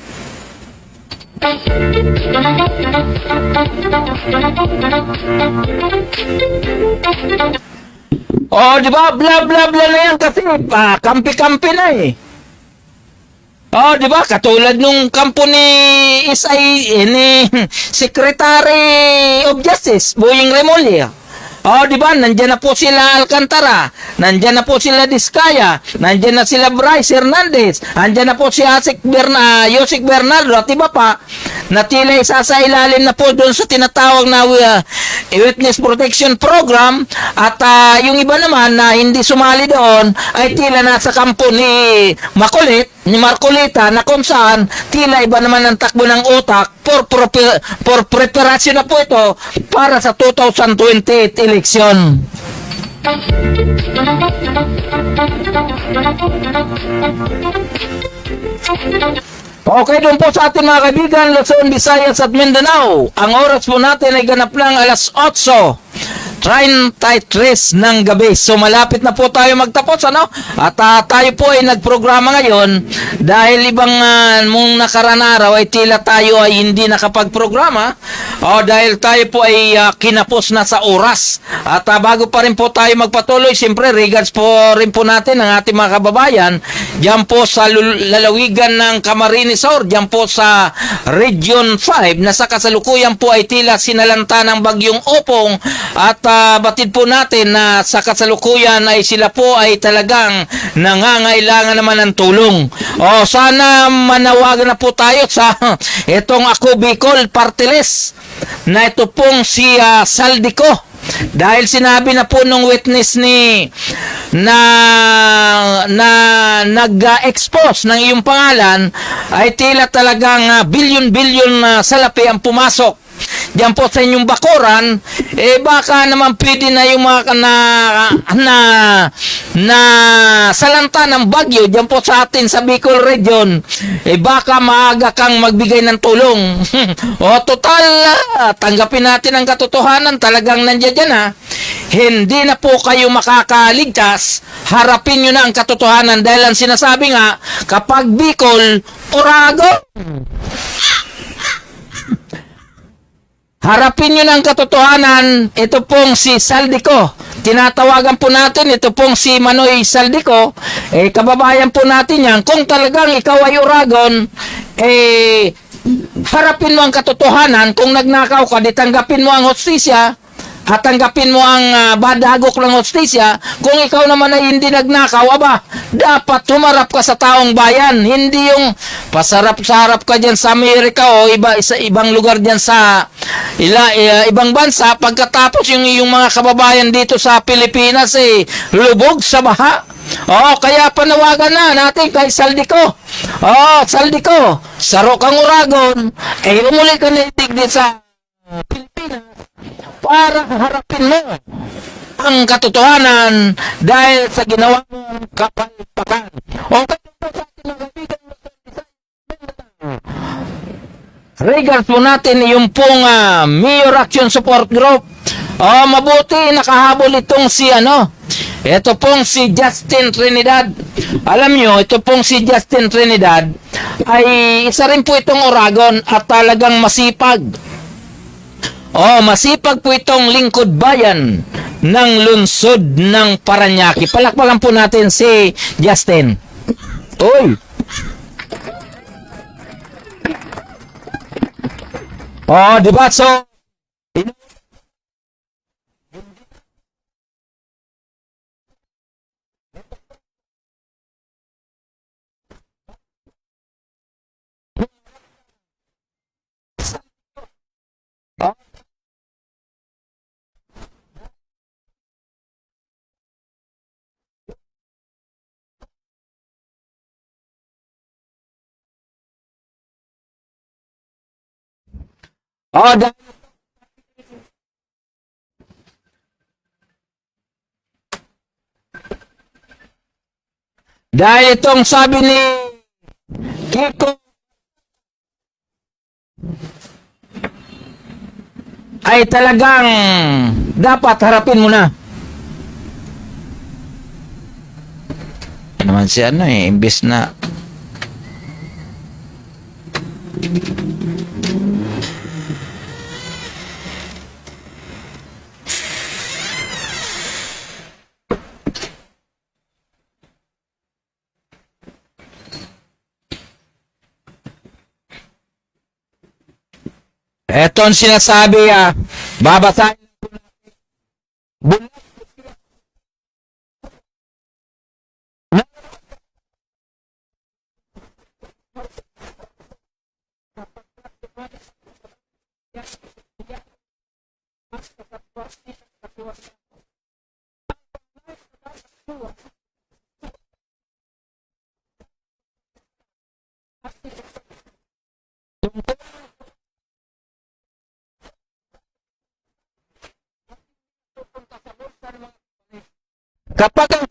Di ba? Bla bla bla na yan kasi kampi-kampi na di ba? Katulad nung kampo ni ni Secretary of Justice, Boying Remulla. Di ba? Nandiyan na po sila Alcantara, nandiyan na po sila Diskaya, nandiyan na sila Bryce Hernandez, nandiyan na po si Yosek Bernardo at iba pa na tila isasailalim na po doon sa tinatawag na Witness Protection Program at yung iba naman na hindi sumali doon ay tila nasa kampo ni Marcolita na kung saan tila iba naman ang takbo ng utak for preparation na po ito para sa 2028 election. Okay, doon po sa ating mga kaibigan, Luzon, Visayas at Mindanao. Ang oras po natin ay ganap lang 8:33 ng gabi. So malapit na po tayo magtapos, At tayo po ay nagprograma ngayon dahil ibang mong nakaraan araw ay tila tayo ay hindi nakapagprograma dahil tayo po ay kinapos na sa oras. At bago pa rin po tayo magpatuloy, siyempre regards po rin po natin ang ating mga kababayan diyan po sa lalawigan ng Camarines Sur, diyan po sa Region 5 na sa kasalukuyan po ay tila sinalanta ng bagyong Opong at batid po natin na sa kasalukuyan ay sila po ay talagang nangangailangan naman ng tulong. Sana manawagan na po tayo sa itong Ako Bicol Party List na ito pong si Saldico. Dahil sinabi na po nung witness na nag-expose ng iyong pangalan ay tila talagang bilyon-bilyon salapi ang pumasok diyan po sa inyong bakuran, baka naman pwede na yung mga na salanta ng bagyo diyan po sa atin sa Bicol region, baka maaga kang magbigay ng tulong. O total, tanggapin natin ang katotohanan, talagang nandiyan dyan ha. Hindi na po kayo makakaligtas, harapin nyo na ang katotohanan dahil ang sinasabi nga, kapag Bicol, Oragon. Harapin nyo na ang katotohanan, ito pong si Saldico. Tinatawagan po natin, ito pong si Manoy Saldico, kababayan po natin yan. Kung talagang ikaw ay Oragon, harapin mo ang katotohanan. Kung nagnakaw ka, di tanggapin mo ang hostisya at tanggapin mo ang badagok ng hostisya. Kung ikaw naman ay hindi nagnakaw, dapat humarap ka sa taong bayan. Hindi yung pasarap sa harap ka dyan sa Amerika o ibang lugar dyan sa ibang bansa. Pagkatapos yung mga kababayan dito sa Pilipinas lubog sa baha. Kaya panawagan na natin kay Saldico. Saldico, saro kang Oragon, umuli ka na itigdi sa Pilipinas para harapin mo ang katotohanan dahil sa ginawa mong kapalpakan. Regards po natin yung pong Mayor Action Support Group. Mabuti nakahabol itong ito pong si Justin Trinidad. Alam nyo, ito pong si Justin Trinidad ay isa rin po itong Oragon at talagang masipag. Masipag po itong lingkod bayan ng lungsod ng Parañaque. Palakpakan po natin si Justin. Oy! Diba? So, dahil itong sabi ni Kiko ay talagang dapat harapin mo na. Naman si imbes na eto ang sinasabi, babasahin kapag ang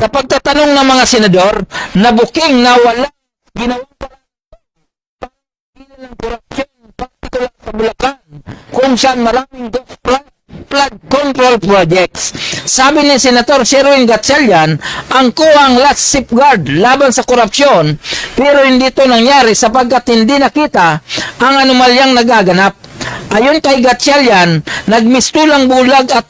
sa pagtatanong ng mga senador na booking na wala ginawang ng korupsyon, partikular sa Bulacan, kung saan maraming flood control projects. Sabi ni Senator Sherwin Gatchalian, ang kuwang last safeguard laban sa korupsyon, pero hindi ito nangyari sapagkat hindi nakita ang anomalyang nagaganap. Ayon kay Gatchalian, nagmistulang bulag at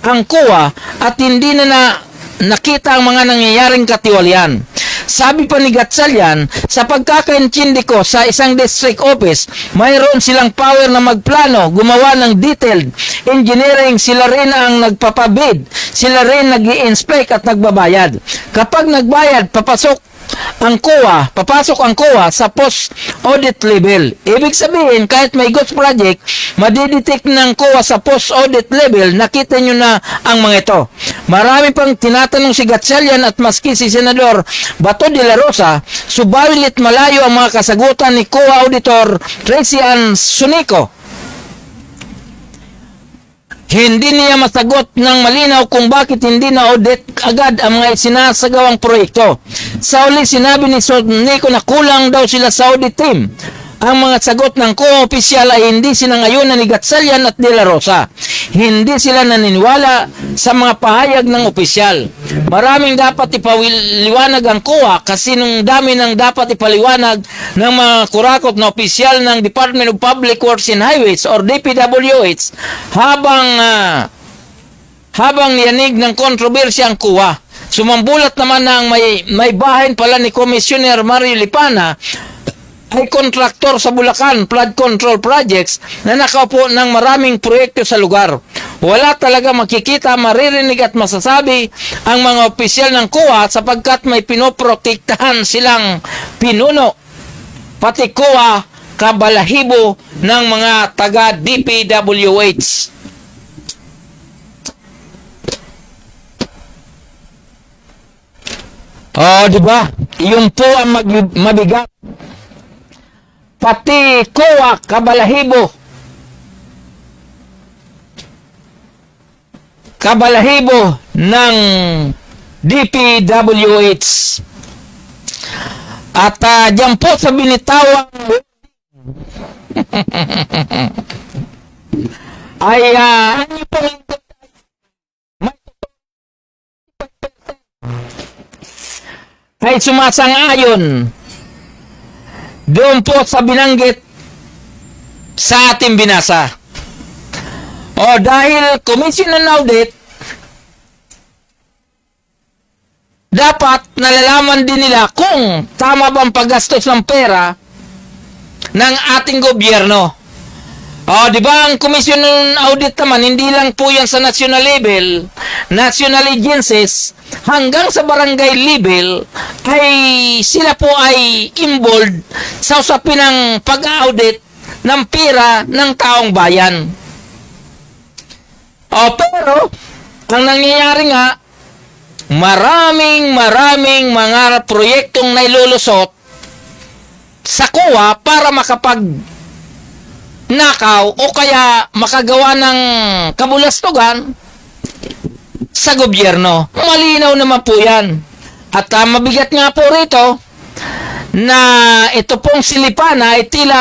ang kuwa at hindi na nakita ang mga nangyayaring katiwalian. Sabi pa ni Gatchalian, sa pagkakaintindi ko sa isang district office, mayroon silang power na magplano, gumawa ng detailed engineering, sila rin ang nagpapabid, sila rin nag-i-inspect at nagbabayad. Kapag nagbayad, papasok ang COA sa post-audit level. Ibig sabihin, kahit may ghost project, madidetect ng COA sa post-audit level, nakita nyo na ang mga ito. Marami pang tinatanong si Gatchalian at maski si Senador Bato de la Rosa, subalit malayo ang mga kasagutan ni COA Auditor Tracy Ann Sunico. Hindi niya masagot ng malinaw kung bakit hindi na-audit agad ang mga sinasagawang proyekto. Sa uli, sinabi ni Sonico na kulang daw sila sa audit team. Ang mga sagot ng co-opisyal ay hindi sinangayunan ni Gatchalian at De La Rosa. Hindi sila naniniwala sa mga pahayag ng opisyal. Maraming dapat ipaliwanag ang COA kasi nung dami ng dapat ipaliwanag ng mga kurakot na opisyal ng Department of Public Works and Highways or DPWH habang niyanig ng kontrobersya ang COA. Sumambulat naman na ang may bahayin pala ni Commissioner Mario Lipana ay kontraktor sa Bulacan Flood Control Projects na nakaupo ng maraming proyekto sa lugar. Wala talaga makikita, maririnig at masasabi ang mga opisyal ng COA sapagkat may pinoprotektahan silang pinuno. Pati COA, kabalahibo ng mga taga DPWH. Di ba? Yung po ang mabigat. Pati COA, kabalahibo. Kabalahibo ng DPWH. At diyan po sa binitawang ay ano po ay sumasang-ayon doon po sa binanggit sa ating binasa. Dahil Commission on Audit, dapat nalalaman din nila kung tama bang paggastos ng pera ng ating gobyerno. Di ba ang Commission on Audit naman, hindi lang po yan sa national level, national agencies, hanggang sa barangay level, ay sila po ay involved sa usapin ng pag-audit ng pera ng taong bayan. Pero, ang nangyayari nga, maraming mga proyektong nailulusot sa COA para nakaw o kaya makagawa ng kabulastugan sa gobyerno. Malinaw naman po yan. At mabigat nga po rito na ito pong si Lipana ay tila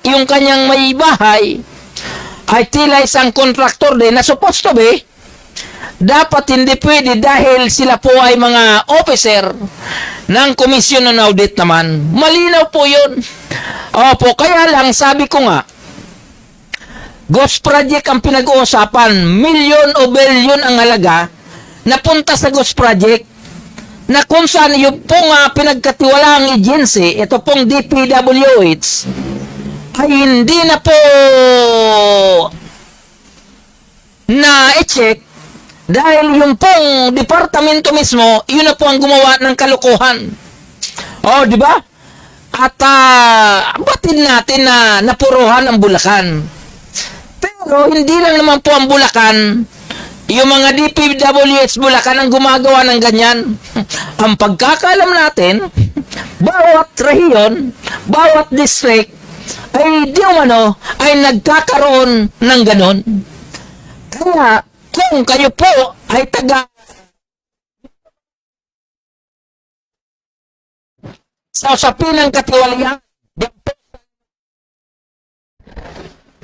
yung kanyang may bahay ay tila isang kontraktor din na supposed to be dapat hindi pwede dahil sila po ay mga officer ng Commission on Audit naman. Malinaw po yun. Kaya lang sabi ko nga, ghost project ang pinag-uusapan, milyon o bilyon ang halaga napunta sa ghost project na kung saan yung pong pinagkatiwalaang agency, ito pong DPWH, ay hindi na po na-check dahil yung pong departamento mismo, yun na po ang gumawa ng kalukuhan. Di ba? At batin natin na napuruhan ang Bulacan. Pero hindi lang naman po ang Bulacan, yung mga DPWH Bulacan ang gumagawa ng ganyan. Ang pagkakalam natin, bawat rehiyon, bawat district, ay ay nagkakaroon ng ganon. Kaya, kung kayo po ay taga sa usapin ng katiwalian,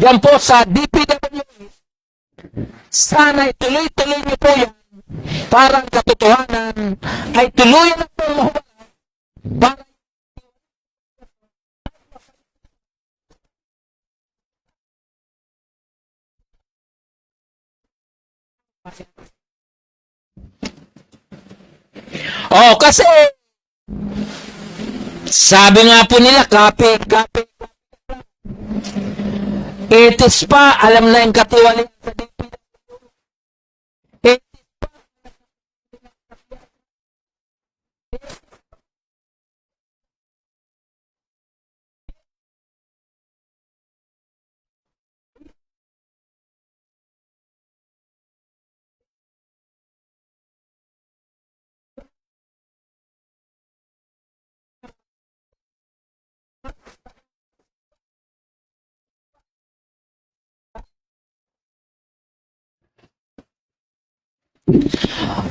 yan po sa DPWH, sana ituloy-tuloy niyo po yan para ang katotohanan ay tuloy na po para kasi Sabi nga po nila, kape. Itis pa, alam na yung katiwali.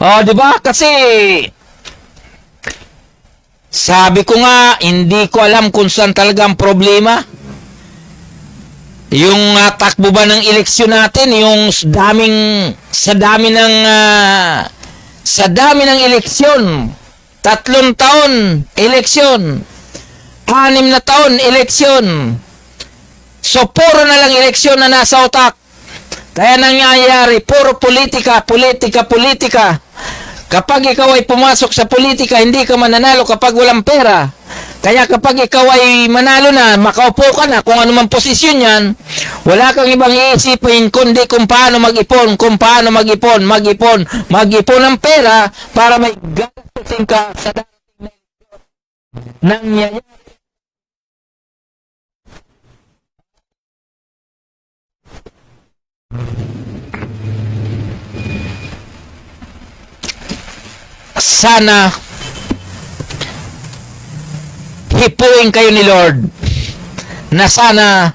Oh, di ba? Kasi sabi ko nga, hindi ko alam kung saan talaga ang problema. Yung takbo ba ng eleksyon natin, yung sa dami ng eleksyon, 3 taon eleksyon, 6 na taon eleksyon. So puro na lang eleksyon na nasa utak. Kaya nangyayari, puro politika. Kapag ikaw ay pumasok sa politika, hindi ka mananalo kapag walang pera. Kaya kapag ikaw ay manalo na, makaupo ka na, kung ano man posisyon yan, wala kang ibang iisipin kundi kung paano mag-ipon ng pera para may gastusin ka sa darating na nangyayari. Sana hipuin kayo ni Lord na sana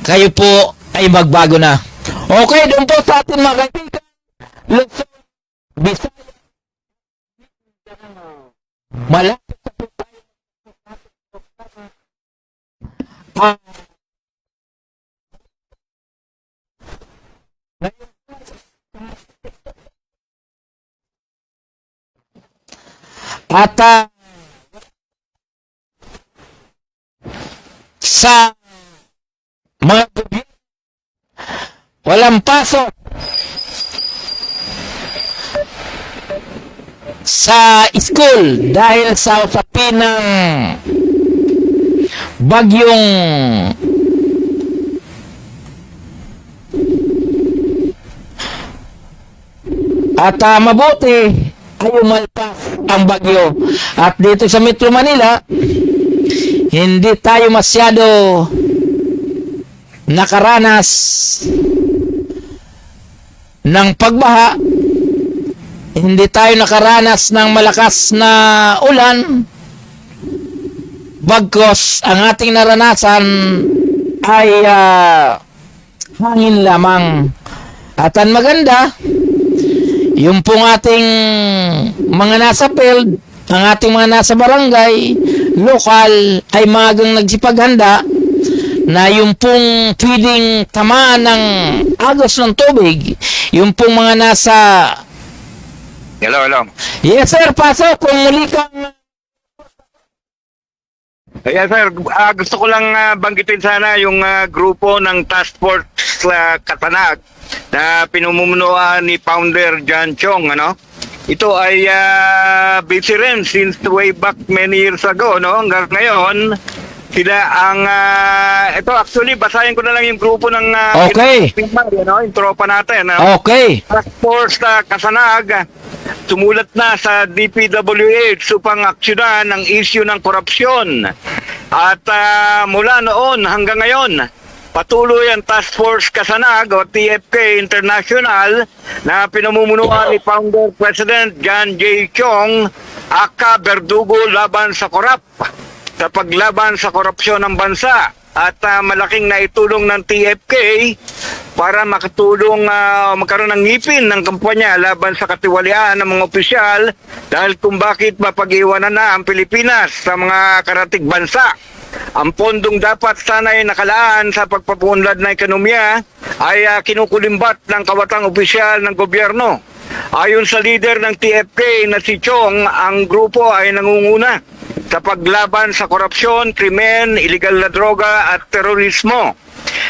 kayo po ay magbago na. Okay, doon po sa atin mga kaibigan. Luzon, Visayas, malapit sa po tayo. At sa mga gobyerno, walang pasok sa school dahil sa usapin ng bagyong at mabuti ay umalpas ang bagyo. At dito sa Metro Manila, hindi tayo masyado nakaranas ng pagbaha. Hindi tayo nakaranas ng malakas na ulan. Bagkos ang ating naranasan ay hangin lamang. At ang maganda, yung pong ating mga nasa field, ang ating mga nasa barangay, lokal, ay magang nagsipaghanda na yung pong pwedeng tamaan ng agos ng tubig, yung pong mga nasa... Hello. Yes sir, pasok kung muli kang... Yes, sir. Gusto ko lang banggitin sana yung grupo ng Task Force Katanag na pinumumunuan ni Founder John Chong, ano? Ito ay busy rin since way back many years ago, no? Hanggang ngayon, sila ang ito actually basahin ko na lang yung grupo ng Okay. Yung tropa natin, no? Okay. Task Force Kasanag sumulat na sa DPWH upang aksyonan ang issue ng korupsyon. At mula noon hanggang ngayon, patuloy ang Task Force Kasanag o TFK International na pinamumunuan ni Founder President John J. Chong, aka Berdugo laban sa korap, sa paglaban sa korupsyon ng bansa. At malaking naitulong ng TFK para makatulong magkaroon ng ngipin ng kampanya laban sa katiwalian ng mga opisyal dahil kung bakit mapag-iwanan na ang Pilipinas sa mga karatig bansa. Ang pondong dapat sana ay nakalaan sa pagpapunlad ng ekonomiya ay kinukulimbat ng kawatang opisyal ng gobyerno. Ayon sa leader ng TFK na si Chong, ang grupo ay nangunguna sa paglaban sa korupsyon, krimen, iligal na droga at terorismo.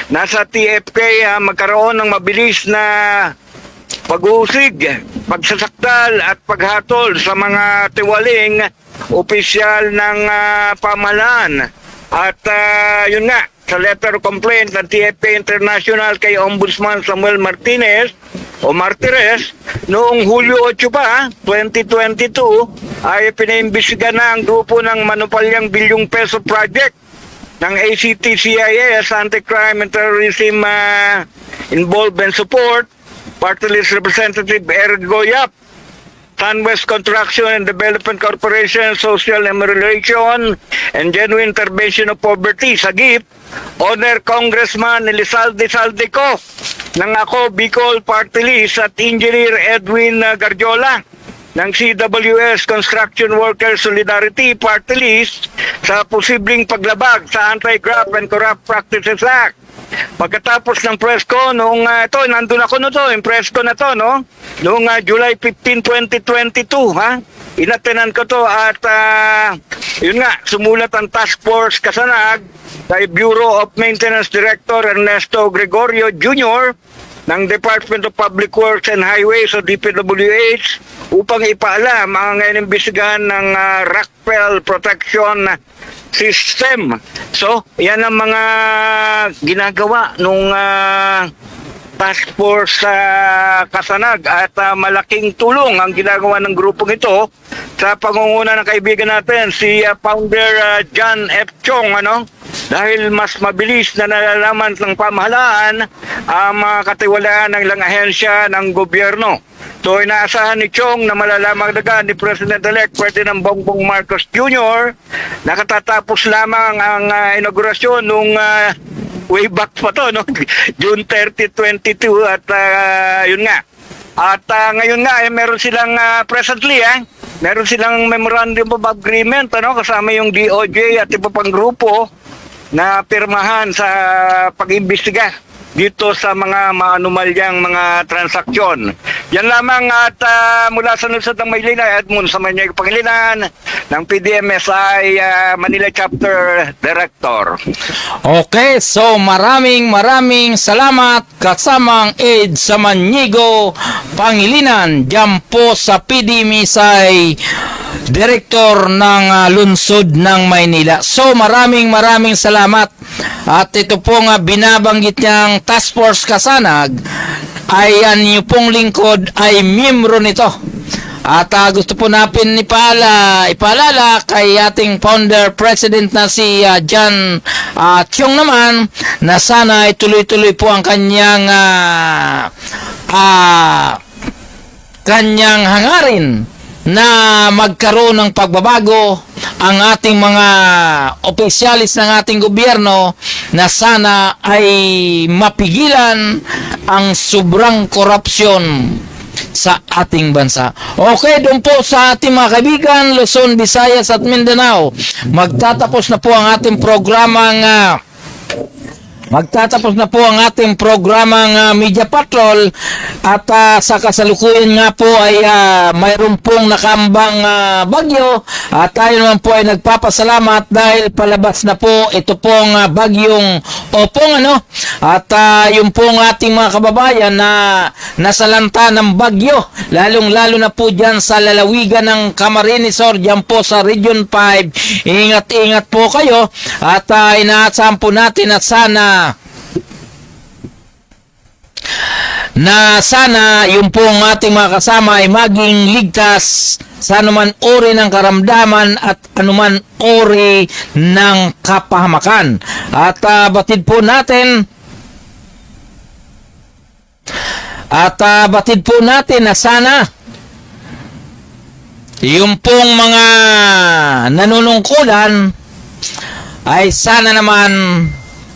Nasa TFK magkaroon ng mabilis na pag-uusig, pagsasakdal at paghatol sa mga tiwaling opisyal ng pamahalaan. At yun nga, sa letter of complaint ng TFP International kay Ombudsman Samuel Martinez o Martires, noong Hulyo 8 pa, 2022, ay pinaimbestiga na ang grupo ng Manupalyang Bilyong Peso Project ng ACT-CIS, Anti-Crime and Terrorism Involvement Support, Party List Representative Eric Goyap, Sunwest Construction and Development Corporation, Social Amelioration and Genuine Intervention of Poverty, SAGIP, Honor Congressman Elizalde Saldico, ng Ako Bicol Party List at Engineer Edwin Gardiola ng CWS Construction Workers Solidarity Party List sa posibleng paglabag sa Anti-Graft and Corrupt Practices Act. Pagkatapos ng press ko, noong ito, nandun ako no to, yung press ko na to, no? Noong July 15, 2022, ha? Inatenan ko to at yun nga, sumulat ang Task Force Kasanag kay Bureau of Maintenance Director Ernesto Gregorio Jr. ng Department of Public Works and Highways o DPWH upang ipaalam ang ngayon imbestigahan ng Rockfell Protection System. So, yan ang mga ginagawa nung Task Force Kasanag at malaking tulong ang ginagawa ng grupong ito sa pangunguna ng kaibigan natin si Founder John F. Chong, dahil mas mabilis na nalalaman ng pamahalaan ang mga katiwalaan ng ilang ahensya ng gobyerno. So inaasahan ni Chong na malalaman agad ni President-elect Ferdinand Bongbong Marcos Jr. Nakatatapos lamang ang inaugurasyon nung way back pa to, no? June 30, 22 at yun nga. At ngayon nga meron silang presently meron silang memorandum of agreement kasama yung DOJ at iba pang grupo na pirmahan sa pag-imbestiga dito sa mga maanumalyang mga transaksyon. Yan lamang at mula sa Lungsod ng Maynila, Edmund Samaniego Pangilinan ng PDMSI Manila Chapter Director. Okay, so maraming salamat kasamang Ed Samaniego Pangilinan dyan po sa PDMSI Director ng Lungsod ng Maynila. So maraming salamat at ito pong binabanggit niyang Task Force Kasanag ay niyo pong lingkod ay miyembro nito. At gusto po natin ipaalala kay ating founder president na si John Chong naman na sana ay tuloy-tuloy po ang kanyang hangarin na magkaroon ng pagbabago ang ating mga opisyalis ng ating gobyerno na sana ay mapigilan ang sobrang korupsyon sa ating bansa. Okay, doon po sa ating mga kaibigan, Luzon, Visayas at Mindanao, magtatapos na po ang ating programang Media Patrol at sa kasalukuyan nga po ay mayroon pong nakambang bagyo at tayo naman po ay nagpapasalamat dahil palabas na po ito pong bagyong Opong at yung pong ating mga kababayan na nasalanta ng bagyo lalong-lalo na po dyan sa lalawigan ng Camarines Sur dyan po sa Region 5. Ingat po kayo at inaasahan po natin at sana yung pong ating mga kasama ay maging ligtas sa anuman uri ng karamdaman at anuman uri ng kapahamakan. At batid po natin na sana yung pong mga nanunungkulan ay sana naman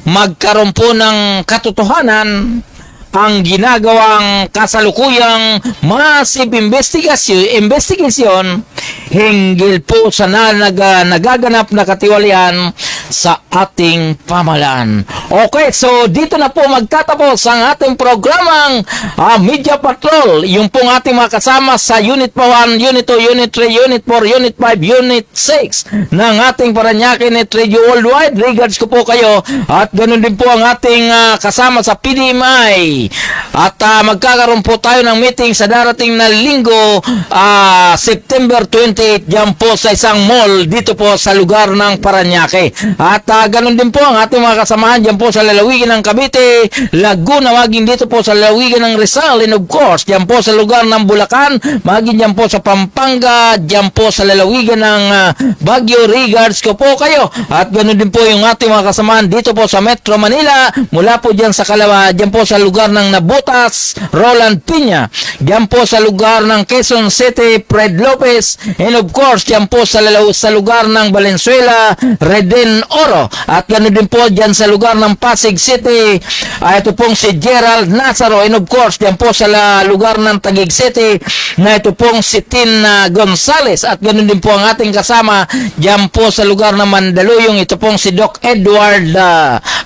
magkaroon po ng katotohanan ang ginagawang kasalukuyang massive investigation hinggil po sa nagaganap na katiwalian sa ating pamahalaan. Okay, so dito na po magtatapos ang ating programang Media Patrol. Yung pong ating mga kasama sa Unit 1, Unit 2, Unit 3, Unit 4, Unit 5, Unit 6 ng ating Paranaque Net Radio Worldwide. Regards ko po kayo at ganun din po ang ating kasama sa PDMI. At magkakaroon po tayo ng meeting sa darating na linggo, September 28, dyan po sa isang mall dito po sa lugar ng Paranaque. At ganun din po ang ating mga kasamahan dyan po sa lalawigan ng Cavite, Laguna, maging dito po sa lalawigan ng Rizal, and of course, dyan po sa lugar ng Bulacan, maging dyan po sa Pampanga, dyan po sa lalawigan ng Baguio. Regards ko po kayo. At ganun din po yung ating mga kasamahan dito po sa Metro Manila, mula po dyan sa Calawa, dyan po sa lugar ng Nabotas, Roland Piña, dyan po sa lugar ng Quezon City, Fred Lopez, and of course, dyan po sa lugar ng Valenzuela, Reden Oro, at ganoon din po dyan sa lugar ng Pasig City, ito pong si Gerald Nazaro, and of course, dyan po sa lugar ng Taguig City, na ito pong si Tin Gonzales, at ganoon din po ang ating kasama dyan po sa lugar ng Mandaluyong, ito pong si Doc Edward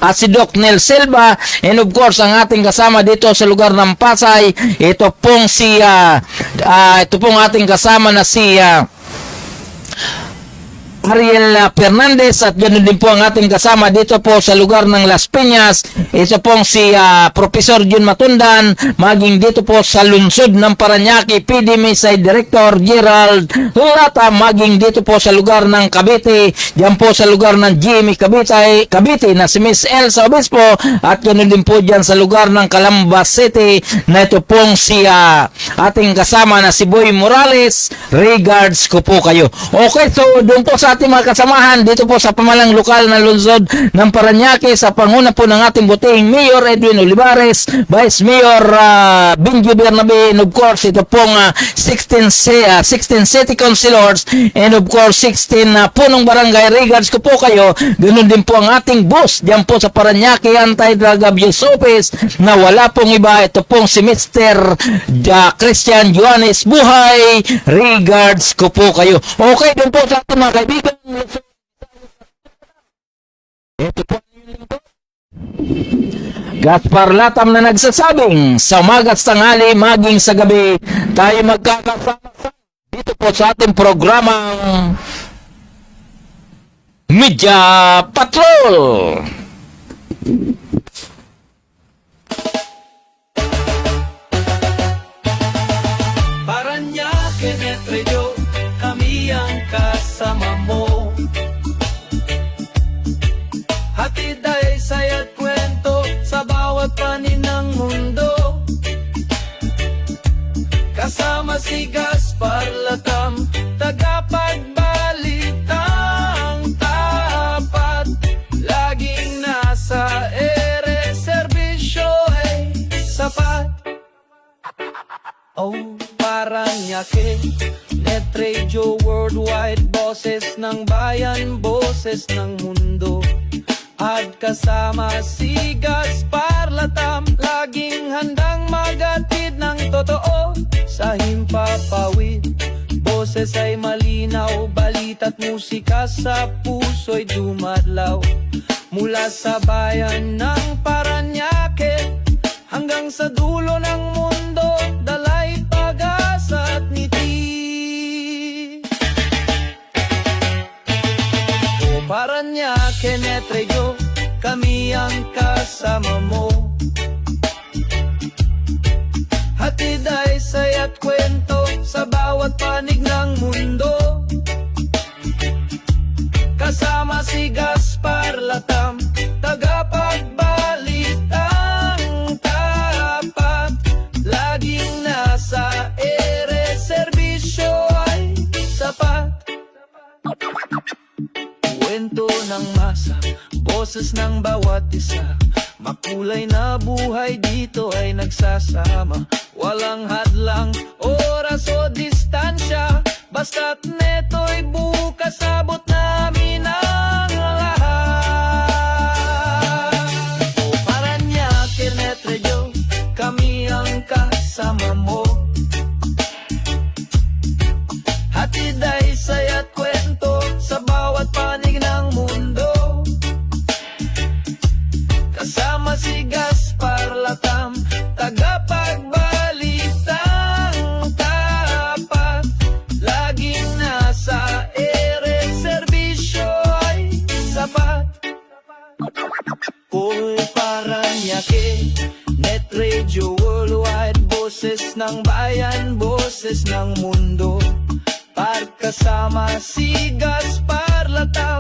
at si Doc Nel Silva, and of course, ang ating kasama dito sa lugar ng Pasay, ito pong si ito pong ating kasama na si Ariel Fernandez, at ganoon din po ang ating kasama dito po sa lugar ng Las Piñas, ito pong si Professor Jun Matundan, maging dito po sa lungsod ng Paranaque, PDMSI Director Gerald Lata, maging dito po sa lugar ng Cavite, diyan po sa lugar ng GME Cavite na si Miss Elsa Obispo, at ganoon din po diyan sa lugar ng Calamba City, na ito pong si ating kasama na si Boy Morales. Regards ko po kayo. Okay, so doon po sa ating mga kasamahan dito po sa pamalang lokal na lungsod ng Paranaque, sa panguna po ng ating butihing Mayor Edwin Olivares, Vice Mayor Benjo Bernabe, and of course ito pong 16 City Councilors, and of course 16 punong barangay. Regards ko po kayo. Ganun din po ang ating boss diyan po sa Paranaque Anti-Drug Abuse Office, na wala pong iba, ito pong si Mr. Christian Johannes Buhay. Regards ko po kayo. Okay, doon po sa ating mga kaibigan. Ito po Gaspar Latam na nagsasabing sa umaga at tanghali, maging sa gabi, tayo magkakasama dito po sa ating programang Media Patrol. Paranaque Net Radio, kami ang kasama mo. Hatid ay saya't kwento sa bawat panin ng mundo. Kasama si Gaspar Latam, tagapagbalitang tapat. Laging nasa ere, serbisyo ay sapat. Oh, Paranaque Net Radio Worldwide, boses ng bayan, boses ng mundo. At kasama si Gaspar Latam, laging handang magatid ng totoo sa himpapawid. Boses ay malinaw, balita't musika sa puso'y dumadlaw. Mula sa bayan ng Paranaque hanggang sa dulo ng mundo, dalay pag-asa at ngiti. O Paranaque Net Radio, kami ang kasama mo. Hatid ay saya't kwento sa bawat panig ng mundo. Kasama si Gaspar Latam, tagapagbalitang tapat. Laging nasa ere, serbisyo ay sapat. Kwento ng masa, boses ng bawat isa, makulay na buhay dito ay nagsasama. Walang hadlang, oras o distansya, basta't neto'y bukas, abot namin ang lahat. O Paranaque Net Radio, kami ang kasama mo. Hatid ay saya't kwento sa bawat panig ng mundo. Boses ng bayan, boses ng mundo. Kasama si Gaspar Lata